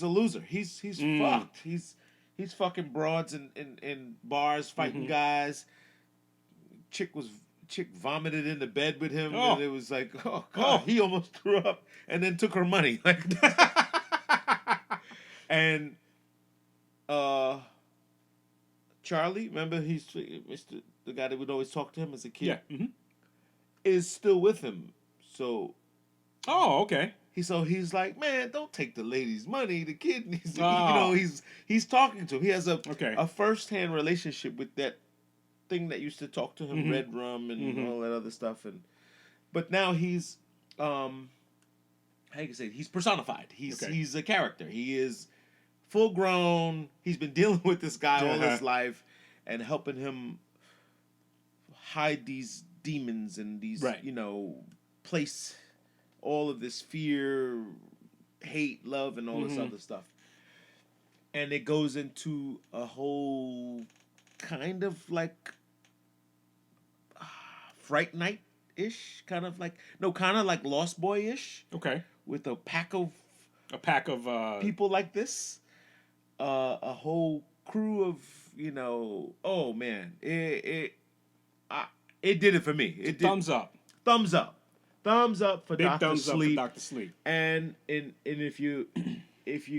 A: a loser. He's fucked. He's fucking broads in bars, fighting guys. Chick vomited in the bed with him, and it was like, oh God, he almost threw up, and then took her money. Like, and Charlie, remember he's the guy that would always talk to him as a kid, is still with him. So,
B: okay.
A: He's like, man, don't take the lady's money. The kid needs to, he's talking to him. He has a first-hand relationship with that thing that used to talk to him, Red Rum and all that other stuff, but now he's how you can say it? He's personified. He's a character. He is full grown. He's been dealing with this guy all his life and helping him hide these demons and these place all of this fear, hate, love, and all this other stuff. And it goes into a whole kind of like Fright Night-ish, kind of like Lost Boy-ish.
B: Okay.
A: With a pack of
B: people
A: like this, a whole crew of oh man, it did it for me. It did.
B: Thumbs up for
A: Big
B: Dr.
A: thumbs up for
B: Dr. Sleep.
A: And if you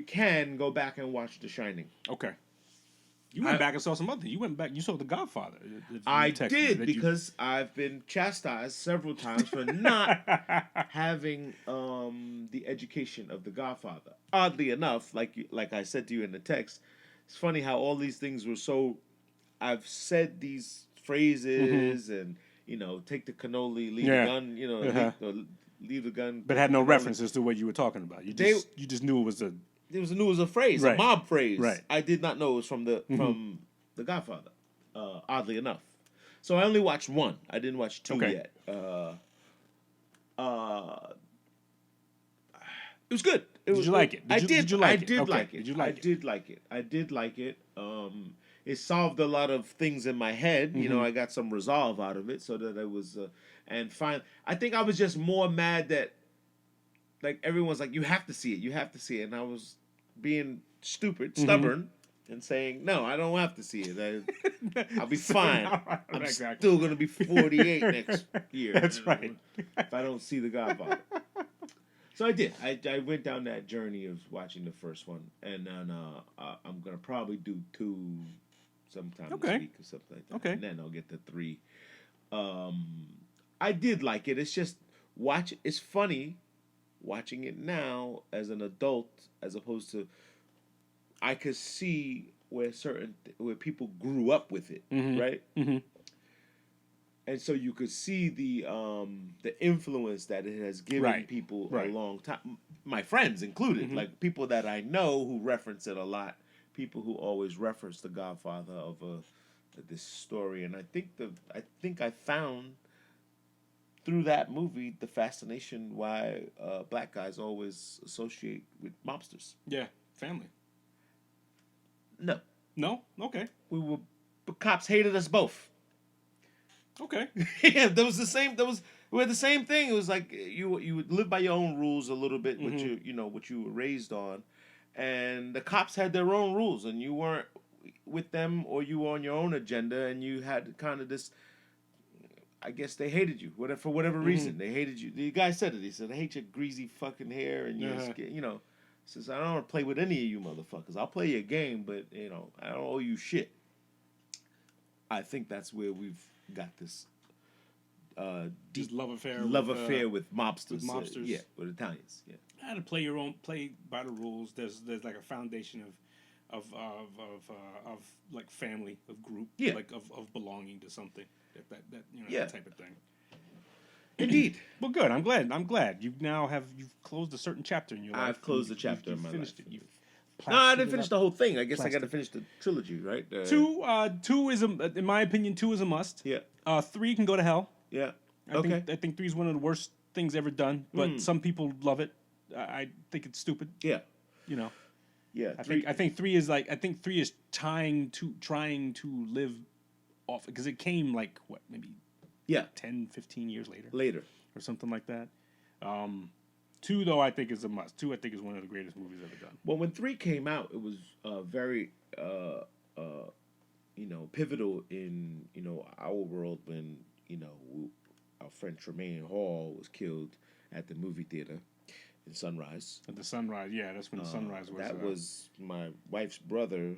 A: can go back and watch The Shining.
B: Okay. You went back and saw some other. You went back. You saw The Godfather.
A: I did because I've been chastised several times for not having the education of The Godfather. Oddly enough, like I said to you in the text, it's funny how all these things were so. I've said these phrases and take the cannoli, leave the gun, leave the gun,
B: but had no references to what you were talking about. You just knew it was a.
A: It was a phrase, a mob phrase.
B: Right.
A: I did not know it was from the Godfather. Oddly enough, so I only watched one. I didn't watch two yet. It was good.
B: Did you like it? Did you like it?
A: I did like it. I did like it. It solved a lot of things in my head. I got some resolve out of it, so that it was. And fine. I think I was just more mad that. Like everyone's like, you have to see it, and I was being stubborn, and saying, no, I don't have to see it. I'll be fine. I'm still gonna be 48 next year.
B: That's right.
A: If I don't see The Godfather, so I did. I went down that journey of watching the first one, and then I'm gonna probably do 2 sometime this week or something like that.
B: Okay.
A: And then I'll get to 3. I did like it. It's just it's funny. Watching it now as an adult, as opposed to, I could see where people grew up with it, right? Mm-hmm. And so you could see the influence that it has given people a long time. My friends included, like people that I know who reference it a lot. People who always reference The Godfather of this story, and I think I found. Through that movie, the fascination why black guys always associate with mobsters.
B: Yeah, family.
A: No.
B: Okay.
A: The cops hated us both.
B: Okay.
A: Yeah, we had the same thing. It was like you would live by your own rules a little bit, what you were raised on, and the cops had their own rules, and you weren't with them, or you were on your own agenda, and you had kind of this. I guess they hated you, for whatever reason. They hated you. The guy said it. He said, "I hate your greasy fucking hair and your skin." Says, "I don't want to play with any of you motherfuckers. I'll play your game, but I don't owe you shit." I think that's where we've got this
B: deep love affair
A: with mobsters. With Italians. Yeah,
B: how to play by the rules. There's like a foundation of like family, of group, like of belonging to something. That type of thing.
A: Indeed.
B: Well, good. I'm glad you've closed a certain chapter in your life.
A: I've closed the chapter in my life.
B: No,
A: I didn't finish the whole thing. I guess I got to finish the trilogy, right?
B: 2 is in my opinion, 2 is a must.
A: Yeah.
B: 3 can go to hell.
A: Yeah.
B: I think 3 is one of the worst things ever done, but some people love it. I think it's stupid.
A: Yeah.
B: Yeah. I think 3 is trying to live off, because it came like maybe 10, 15 years later or something like that. 2 though I think is a must. 2 I think is one of the greatest movies ever done.
A: Well, when 3 came out, it was very pivotal in our world when our friend Tremaine Hall was killed at the movie theater in Sunrise.
B: At the Sunrise, yeah, that's when the Sunrise was.
A: That was my wife's brother.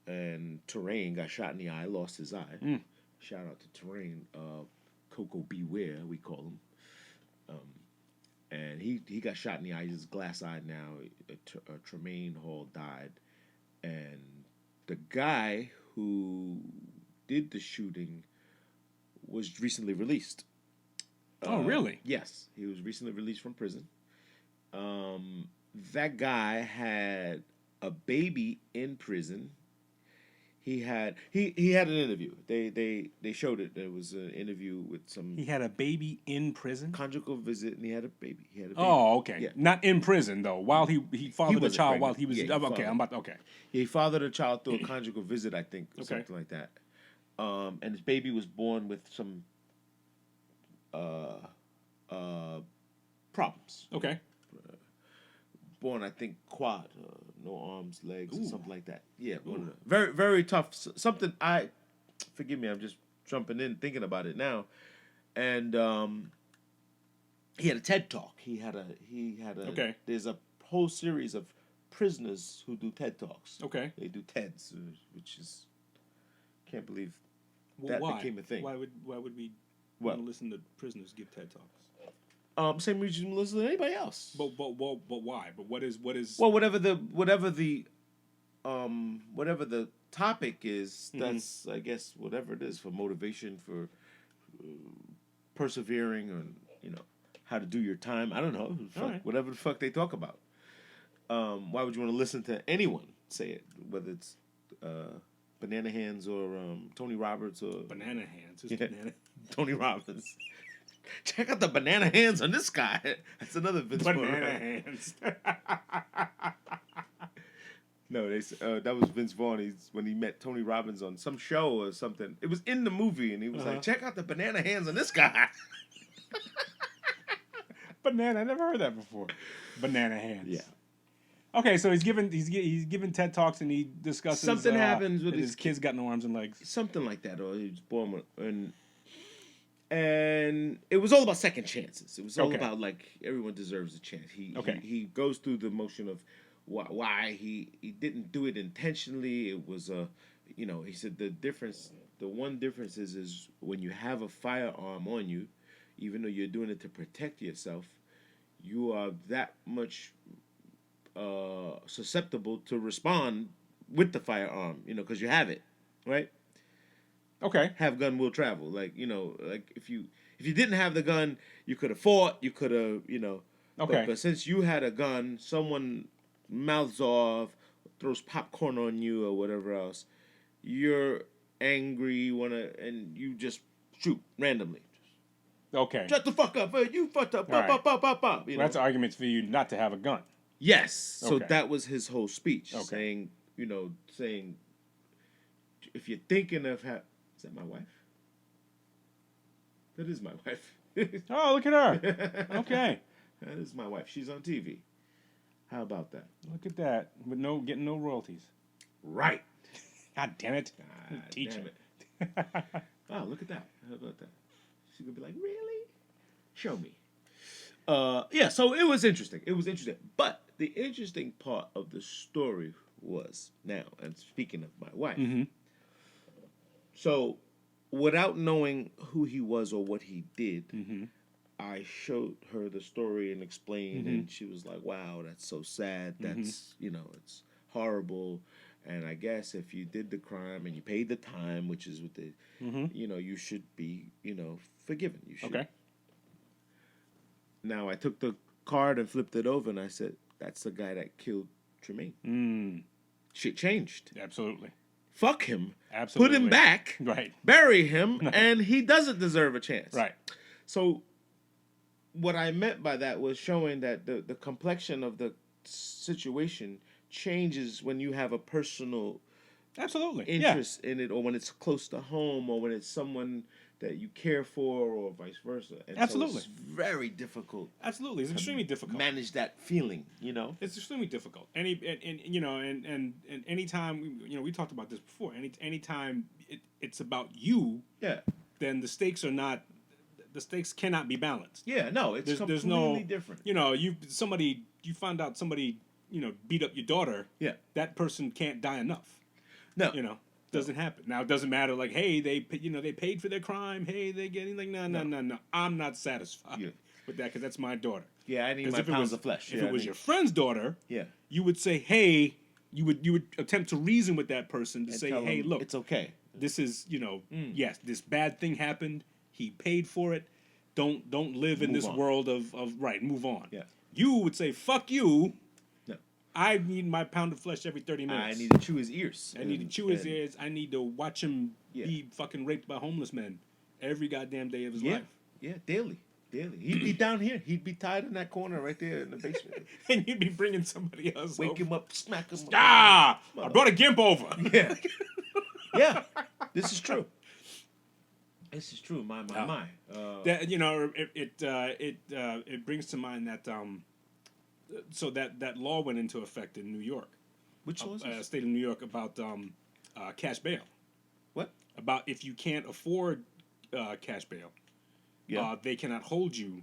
A: And Terrain got shot in the eye, lost his eye. Shout out to Terrain, Coco Beware, we call him. And he got shot in the eye. He's glass-eyed now. Tremaine Hall died. And the guy who did the shooting was recently released.
B: Oh, really?
A: Yes, he was recently released from prison. That guy had a baby in prison. He had an interview. They showed it. There was an interview with some.
B: He had a baby in prison.
A: Conjugal visit, and he had a baby.
B: Oh, okay.
A: Yeah.
B: Not in prison though. While he fathered the
A: wasn't
B: child
A: pregnant.
B: while he was.
A: Yeah, he
B: okay,
A: fathered.
B: I'm about. Okay.
A: He fathered a child through a conjugal visit, I think, or
B: Okay.
A: something like that. And his baby was born with some problems.
B: Okay.
A: Born, I think, quad, no arms, legs, or
B: Ooh.
A: something like that. Yeah, one of the, very, very tough. Something forgive me, I'm just jumping in, thinking about it now. And he had a TED talk. He had a.
B: Okay.
A: There's a whole series of prisoners who do TED talks.
B: Okay.
A: They do TEDs, which is, can't believe
B: Well,
A: that
B: why?
A: became a thing.
B: Why would we
A: What?
B: want to listen to prisoners give TED talks?
A: Same reason you listen to anybody else.
B: But why? But what is?
A: Well, whatever the topic is, that's I guess whatever it is for motivation, for persevering, or how to do your time. I don't know. Fuck,
B: Alright.
A: whatever the fuck they talk about. Why would you want to listen to anyone say it, whether it's Banana Hands or Tony Roberts or
B: Banana hands. Who's
A: Yeah.
B: banana?
A: Tony Robbins? Check out the banana hands on this guy. That's another Vince Vaughn.
B: Banana hands.
A: No, that was Vince Vaughn. When he met Tony Robbins on some show or something. It was in the movie, and he was like, "Check out the banana hands on this guy."
B: Banana. I never heard that before. Banana hands.
A: Yeah.
B: Okay, so he's given TED talks and he discusses
A: Something happens with
B: that
A: his
B: his kids got no arms and legs.
A: Something like that, or he was born with, and it was all about second chances. It was all
B: Okay.
A: about like everyone deserves a chance.
B: Okay.
A: He goes through the motion of why he didn't do it intentionally. It was he said the one difference is when you have a firearm on you, even though you're doing it to protect yourself, you are that much susceptible to respond with the firearm, because you have it, right?
B: Okay.
A: Have gun will travel. Like if you didn't have the gun, you could have fought. You could have
B: Okay.
A: But since you had a gun, someone mouths off, throws popcorn on you or whatever else, you're angry, and you just shoot randomly.
B: Okay.
A: Shut the fuck up! Hey, you fucked up!
B: All right.
A: Pop.
B: That's arguments for you not to have a gun.
A: Yes. So
B: Okay.
A: that was his whole speech,
B: Okay.
A: saying, if you're thinking of is that my wife? That is my wife.
B: Oh, look at her. Okay.
A: That is my wife. She's on TV. How about that?
B: Look at that. With getting no royalties.
A: Right.
B: God damn it.
A: God
B: Teach
A: damn
B: him.
A: it. Oh, look at that. How about that? She's gonna be like, really? Show me. Yeah. So it was interesting. But the interesting part of the story was now, and speaking of my wife.
B: Mm-hmm.
A: So, without knowing who he was or what he did,
B: Mm-hmm.
A: I showed her the story and explained, and she was like, "Wow, that's so sad. That's it's horrible." And I guess if you did the crime and you paid the time, which is what you should be, forgiven. You should.
B: Okay.
A: Now I took the card and flipped it over, and I said, "That's the guy that killed Tremaine." Shit changed.
B: Absolutely.
A: Fuck him.
B: Absolutely.
A: Put him back.
B: Right.
A: Bury him, and he doesn't deserve a chance.
B: Right.
A: So, what I meant by that was showing that the complexion of the situation changes when you have a personal
B: Absolutely.
A: interest in it, or when it's close to home, or when it's someone that you care for, or vice versa. And
B: Absolutely.
A: So it's very difficult.
B: Absolutely. It's extremely difficult.
A: Manage that feeling,
B: It's extremely difficult. And anytime we talked about this before. Anytime it's about you,
A: Yeah.
B: then the stakes cannot be balanced.
A: Yeah. No, it's
B: There's
A: completely different.
B: You find out somebody beat up your daughter.
A: Yeah.
B: That person can't die enough.
A: No.
B: Doesn't happen. Now it doesn't matter. Like, hey, they paid for their crime. Hey, they getting like no. I'm not satisfied with that because that's my daughter.
A: Yeah, I need
B: 'Cause
A: my
B: if it
A: pounds
B: was-
A: of flesh.
B: If it was your friend's daughter, you would say, hey, you would attempt to reason with that person to
A: And
B: say,
A: tell
B: hey,
A: them
B: look,
A: it's okay.
B: This is, yes, this bad thing happened. He paid for it. Don't live in this world of right. Move on.
A: Yeah.
B: You would say, fuck you.
A: No.
B: I need my pound of flesh every 30 minutes.
A: I need to chew his ears.
B: I need to chew his ears. I need to watch him be fucking raped by homeless men every goddamn day of his life.
A: Yeah, daily. He'd be down here. He'd be tied in that corner right there in the basement.
B: And you'd be bringing somebody else
A: Wake him up, smack him up.
B: Ah! I brought a gimp over.
A: Yeah. Yeah. This is true. This is true. My.
B: That, it brings to mind that so that law went into effect in New York.
A: Which law is this?
B: State of New York about cash bail.
A: What?
B: About if you can't afford cash bail, they cannot hold you.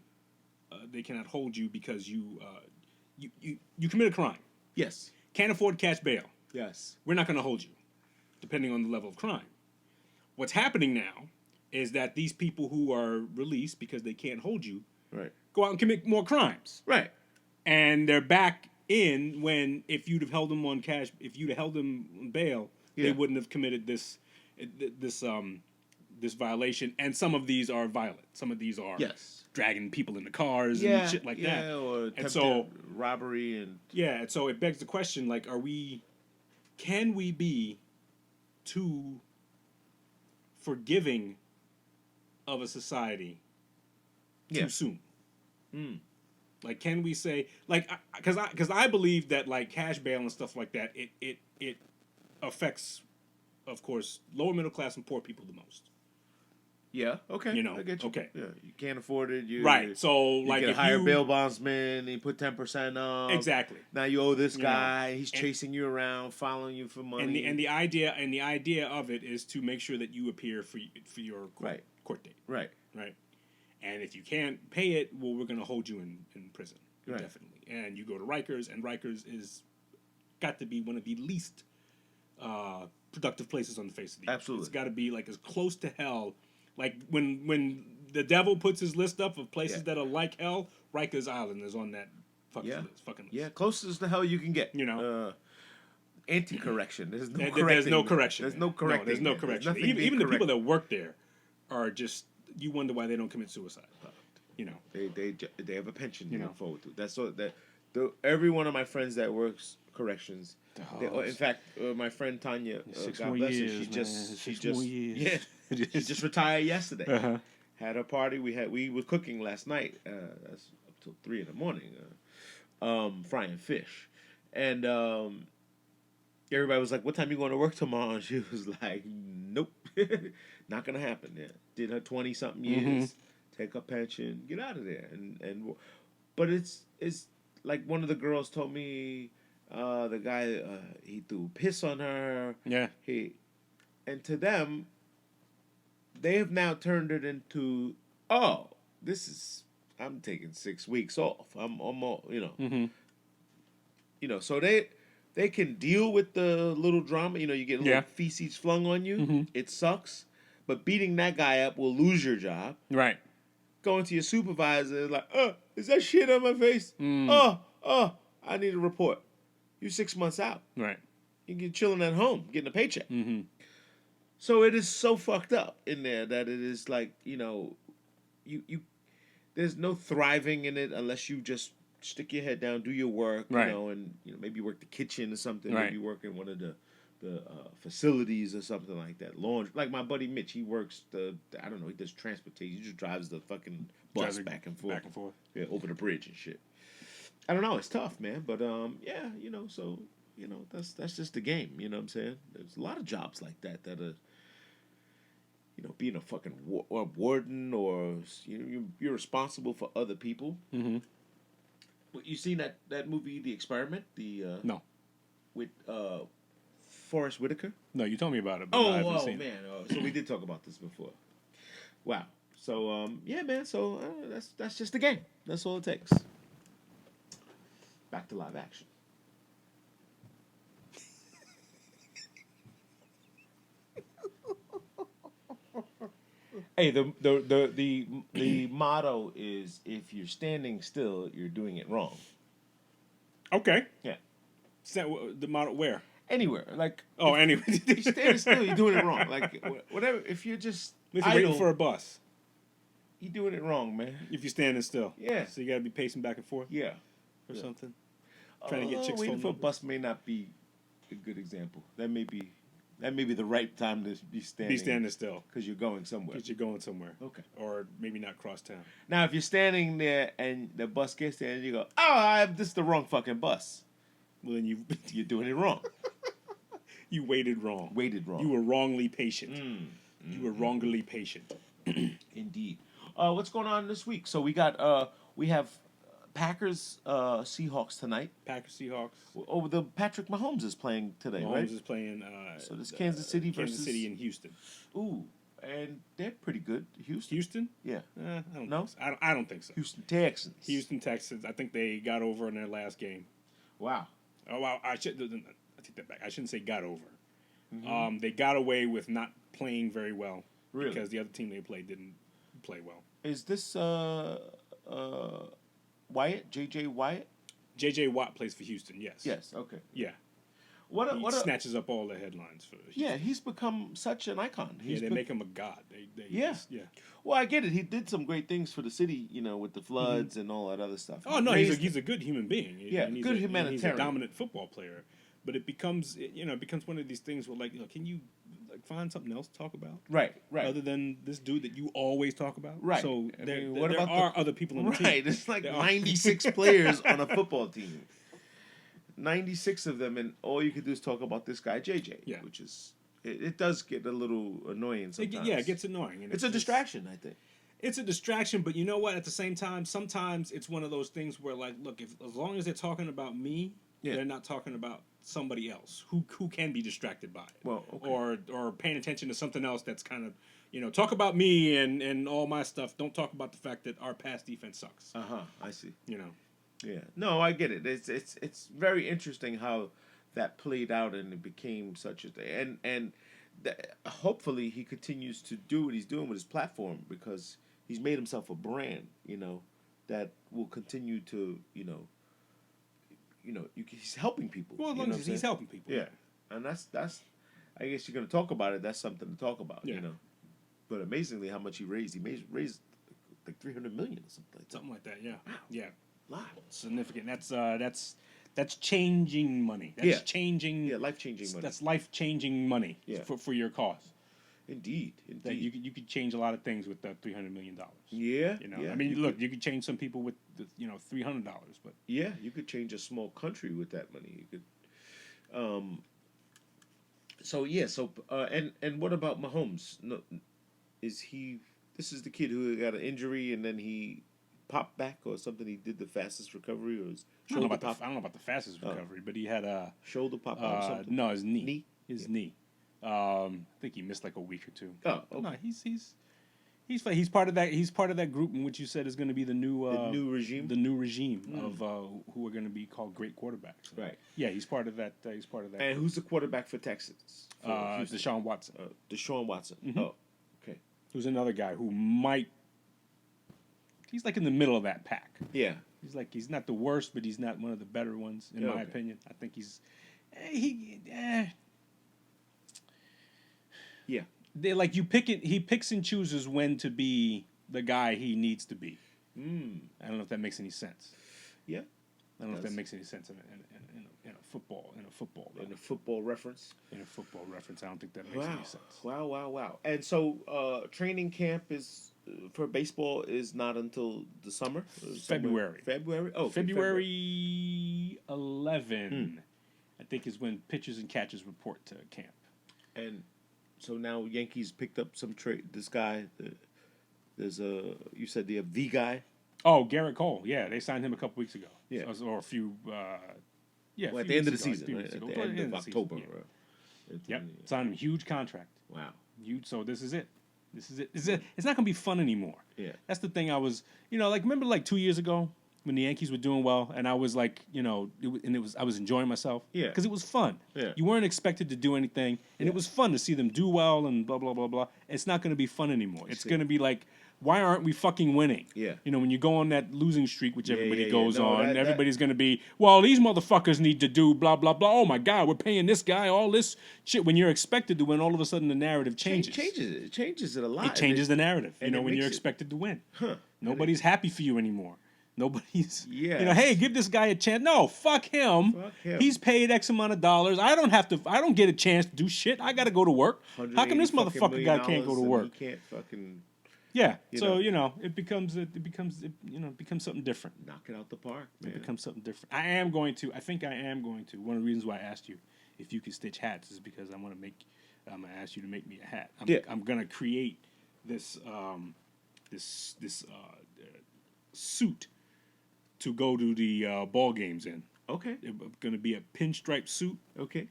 B: They cannot hold you because you commit a crime.
A: Yes.
B: Can't afford cash bail.
A: Yes.
B: We're not going to hold you, depending on the level of crime. What's happening now is that these people who are released because they can't hold you, go out and commit more crimes.
A: Right.
B: And they're back in when if you'd have held them on bail, they wouldn't have committed this violation. And some of these are violent. Some of these are dragging people into cars and shit like that.
A: Or robbery and
B: and so it begs the question: like, can we be too forgiving of a society too soon? Like, can we say, like, because I believe that, like, cash bail and stuff like that, it affects, of course, lower middle class and poor people the most.
A: Yeah. Okay. I get you.
B: Okay.
A: Yeah. You can't afford it.
B: Right. So, like,
A: you hire bail bondsman, you put 10% off.
B: Exactly.
A: Now you owe this guy. He's chasing you around, following you for money.
B: And the idea of it is to make sure that you appear for your court date.
A: Right.
B: Right. And if you can't pay it, well, we're going to hold you in prison.
A: Right.
B: Definitely. And you go to Rikers, and Rikers is got to be one of the least productive places on the face of the earth.
A: Absolutely.
B: It's got to be, like, as close to hell. Like, when the devil puts his list up of places that are like hell, Rikers Island is on that fucking list.
A: Yeah, closest to hell you can get. Anti-correction. There's no correcting.
B: There's no correction.
A: There's no correcting.
B: There's no correction. Even the people that work there are just, you wonder why they don't commit suicide.
A: They have a pension to look forward to. That's so that every one of my friends that works corrections. In fact, my friend Tanya, God bless her, she just retired yesterday. Had her party. We were cooking last night. That's up till 3 a.m. Frying fish, and everybody was like, "What time you going to work tomorrow?" And she was like, "Nope, not gonna happen." Yeah, did her 20-something years, take her pension, get out of there, but it's like one of the girls told me. The guy he threw piss on her. Yeah. And to them, they have now turned it into, I'm taking 6 weeks off. I'm all, so they can deal with the little drama. You get a little feces flung on you. It sucks, but beating that guy up will lose your job.
B: Right.
A: Going to your supervisor like, is that shit on my face? I need a report. You're 6 months out.
B: Right.
A: You're chilling at home, getting a paycheck. So it is so fucked up in there that it is like, you there's no thriving in it unless you just stick your head down, do your work, and maybe work the kitchen or something. Maybe work in one of the facilities or something like that. Laundry. Like my buddy Mitch, he works he does transportation. He just drives the fucking bus back and forth. Yeah, over the bridge and shit. I don't know. It's tough, man. But that's just the game. You know what I'm saying? There's a lot of jobs like that are, being a fucking warden or you're responsible for other people. But you seen that movie, The Experiment?
B: No.
A: With Forrest Whitaker?
B: No, you told me about it. But I haven't seen
A: man. So we did talk about this before. Wow. So man. So that's just the game. That's all it takes. Back to live action. Hey, the motto is if you're standing still, you're doing it wrong.
B: Okay.
A: Yeah.
B: So the motto where?
A: anywhere. Like,
B: Oh, anyway.
A: you're standing still, you're doing it wrong. Like, whatever. If you're just
B: If you're
A: idle,
B: waiting for a bus,
A: you're doing it wrong, man.
B: if you're standing still.
A: Yeah.
B: So you got to be pacing back and forth
A: Yeah.
B: or
A: Yeah.
B: something. Trying to get chicks'
A: waiting
B: phone
A: for a
B: numbers.
A: bus may not be a good example. That may be the right time to be standing.
B: Be standing still.
A: Because you're going somewhere.
B: Because you're going somewhere.
A: Okay.
B: Or maybe not cross town.
A: Now, if you're standing there and the bus gets there and you go, this is the wrong fucking bus.
B: Well, then
A: You're doing it wrong.
B: you waited wrong.
A: Waited wrong.
B: You were wrongly patient. You were wrongly patient.
A: Indeed. What's going on this week? So we have Packers Seahawks tonight.
B: Packers Seahawks.
A: Oh, the Patrick Mahomes is playing today,
B: Mahomes
A: right?
B: is playing.
A: So this Kansas City versus
B: Kansas City and Houston.
A: Ooh, and they're pretty good. Houston.
B: Houston?
A: Yeah.
B: I don't
A: No?
B: think so. I don't think so.
A: Houston Texans.
B: Houston Texans. I think they got over in their last game.
A: Wow.
B: Oh, wow. I take that back. I shouldn't say got over. They got away with not playing very well.
A: Really?
B: Because the other team they played didn't play well.
A: Is this Wyatt? J.J. Wyatt?
B: J.J. Watt plays for Houston, yes.
A: Yes. Okay.
B: Yeah.
A: What
B: snatches up all the headlines for Houston.
A: Yeah, he's become such an icon.
B: They make him a god.
A: Yeah.
B: Yeah.
A: Well, I get it. He did some great things for the city, with the floods and all that other stuff.
B: Oh, no, he's a good human being.
A: Yeah,
B: and
A: good
B: humanitarian. He's a
A: humanitarian.
B: dominant football player. But it becomes one of these things where, can you find something else to talk about?
A: Right.
B: Other than this dude that you always talk about?
A: Right.
B: So
A: I
B: there
A: mean, what
B: there
A: about
B: are other people on the team.
A: Right. It's like
B: There are.
A: 96 players on a football team. 96 of them, and all you can do is talk about this guy, JJ.
B: Yeah.
A: Which is, it does get a little annoying sometimes.
B: It gets annoying. And
A: It's a distraction, I think.
B: It's a distraction, but you know what? At the same time, sometimes it's one of those things where, look, as long as they're talking about me, they're not talking about somebody else who can be distracted by it.
A: Well, okay.
B: Or paying attention to something else that's kind of, talk about me and all my stuff. Don't talk about the fact that our pass defense sucks.
A: I see.
B: Yeah.
A: No, I get it. It's very interesting how that played out and it became such a thing. And hopefully he continues to do what he's doing with his platform because he's made himself a brand, that will continue to, he's helping people.
B: Well, as long as he's helping people.
A: Yeah. And that's I guess you're going to talk about it. That's something to talk about, But amazingly how much he raised. He raised like $300 million or something like that.
B: Something like that, yeah. Yeah.
A: Wow.
B: Significant. That's changing money. That's changing.
A: Yeah, life-changing money.
B: That's life-changing money for your cause.
A: Indeed.
B: That you could change a lot of things with that $300 million.
A: Yeah.
B: I mean, look, you could change some people with $300, but
A: yeah, you could change a small country with that money. You could. And what about Mahomes? No, is he? This is the kid who got an injury and then he popped back or something. He did the fastest recovery or his
B: I don't know about the fastest recovery, but he had a
A: shoulder pop out or something.
B: No, his knee. His knee. I think he missed like a week or two.
A: Oh, okay.
B: No, he's part of that. He's part of that group in which you said is going to be the new
A: regime.
B: The new regime of who are going to be called great quarterbacks.
A: Right.
B: Yeah, he's part of that. He's part of that.
A: And who's the quarterback for Texas?
B: Deshaun Watson.
A: Deshaun Watson.
B: Mm-hmm.
A: Oh, okay.
B: Who's another guy who might. He's like in the middle of that pack.
A: Yeah.
B: He's not the worst, but he's not one of the better ones in my opinion. I think he's.
A: Yeah.
B: They you pick it. He picks and chooses when to be the guy he needs to be. I don't know if that makes any sense.
A: Yeah.
B: I don't know if that makes any sense in a football reference. In a football reference, I don't think that makes any sense.
A: Wow. And so, training camp is for baseball is not until the summer.
B: February.
A: February. Oh,
B: February 11. I think is when pitchers and catchers report to camp.
A: And so now Yankees picked up some trade. This guy, you said the guy.
B: Oh, Garrett Cole. Yeah, they signed him a couple weeks ago.
A: Yeah,
B: or a few.
A: At the end of the season, right? At the end of October.
B: Yep, signed him a huge contract.
A: Wow.
B: Huge. So this is it. It's not gonna be fun anymore.
A: Yeah.
B: That's the thing. I was, remember 2 years ago when the Yankees were doing well, and I was like, I was enjoying myself.
A: Yeah.
B: Because it was fun.
A: Yeah.
B: You weren't expected to do anything, and it was fun to see them do well and blah, blah, blah, blah. It's not going to be fun anymore. It's going to be like, why aren't we fucking winning?
A: Yeah.
B: When you go on that losing streak, which everybody goes
A: No,
B: on, everybody's going to be, well, these motherfuckers need to do blah, blah, blah. Oh, my God, we're paying this guy all this shit. When you're expected to win, all of a sudden the narrative changes.
A: It changes it a lot.
B: It changes the narrative,
A: and
B: when you're expected to win.
A: Huh.
B: Nobody's happy for you anymore. Nobody's,
A: Yeah.
B: Hey, give this guy a chance. No, fuck him.
A: Fuck him.
B: He's paid X amount of dollars. I don't get a chance to do shit. I got to go to work. How come this motherfucker guy can't go to work?
A: He can't fucking...
B: Yeah, it becomes something different.
A: Knock it out the park, man.
B: It becomes something different. I think I am going to. One of the reasons why I asked you if you could stitch hats is because I'm gonna ask you to make me a hat. I'm gonna create this suit to go to the ball games in.
A: Okay.
B: It's gonna be a pinstripe suit.
A: Okay.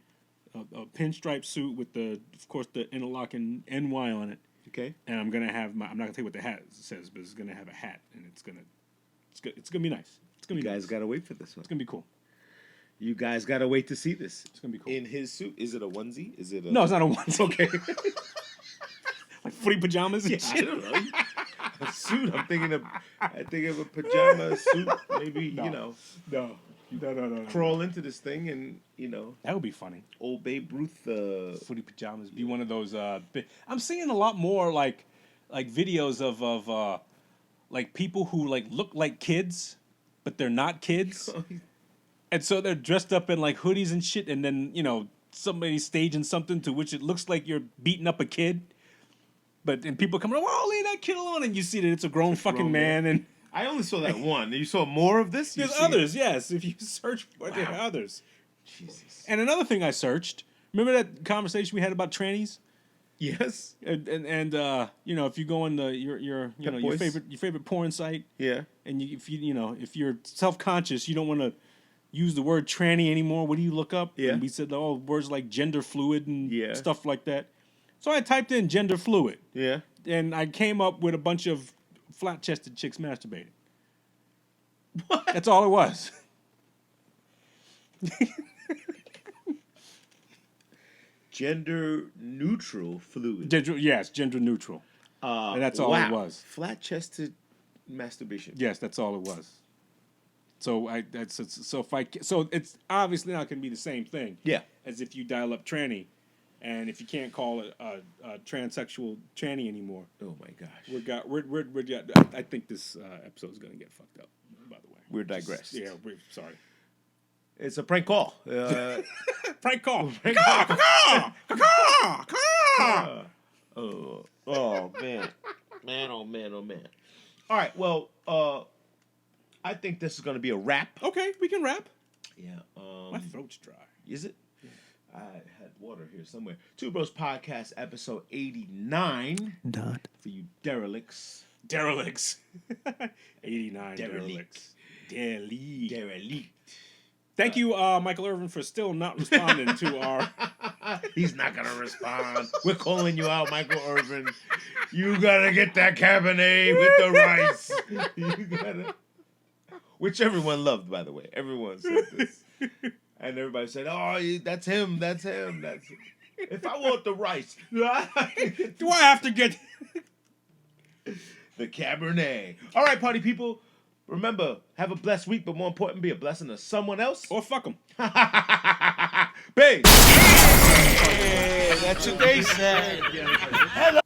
B: A pinstripe suit with of course the interlocking NY on it.
A: Okay.
B: And I'm gonna have I'm not gonna tell you what the hat says, but it's gonna have a hat, and it's gonna be nice. It's gonna be.
A: You guys
B: nice.
A: gotta wait for this one.
B: It's gonna be cool.
A: You guys gotta wait to see this.
B: It's gonna be cool.
A: In his suit, is it a onesie? Is it a...
B: No, it's not a onesie.
A: Okay.
B: Like footy pajamas and
A: Yeah,
B: shit.
A: I don't know. A suit. I think of a pajama suit. Maybe
B: No. No.
A: crawl into this thing and
B: That would be funny.
A: old Babe Ruth.
B: Footy pajamas. Be one of those. I'm seeing a lot more like videos of like people who like look like kids, but they're not kids, and so they're dressed up in like hoodies and shit, and then somebody's staging something to which it looks like you're beating up a kid, and people come around, oh, leave that kid alone, and you see that it's a grown fucking man. And
A: I only saw that one. You saw more of this?
B: there's others, yes. If you search for it, there are others.
A: Jesus.
B: And another thing I searched. Remember that conversation we had about trannies?
A: Yes.
B: And if you go on your favorite porn site,
A: Yeah.
B: and if you're self-conscious, you don't want to use the word tranny anymore. What do you look up?
A: Yeah.
B: And we said words like gender fluid and
A: Yeah.
B: stuff like that. So I typed in gender fluid,
A: Yeah.
B: and I came up with a bunch of flat-chested chicks masturbating.
A: What?
B: That's all it was.
A: Gender neutral fluid.
B: Gender neutral. And that's all it was.
A: Flat-chested masturbation.
B: Yes, that's all it was. So it's obviously not going to be the same thing.
A: Yeah.
B: As if you dial up tranny, and if you can't call it a transsexual tranny anymore.
A: Oh my gosh.
B: I think this episode is going to get fucked up. By the way,
A: We're digressed.
B: We're sorry.
A: It's a prank call.
B: Prank call.
A: Prank call. Oh man. Oh man. All right. Well, I think this is going to be a wrap.
B: Okay, we can wrap.
A: Yeah.
B: My throat's dry.
A: Is it? Yeah. I had water here somewhere. Two Bros Podcast, episode 89.
B: Not
A: For you derelicts.
B: 89 derelicts.
A: Derelict.
B: Thank you, Michael Irvin, for still not responding to our...
A: He's not going to respond. We're calling you out, Michael Irvin. You got to get that Cabernet with the rice. You got to... Which everyone loved, by the way. Everyone said this. And everybody said, oh, that's him. If I want the rice,
B: do I have to get...
A: the Cabernet. All right, party people. Remember, have a blessed week, but more important, be a blessing to someone else.
B: Or fuck them.
A: Big.
C: That's what they said.
A: Hello.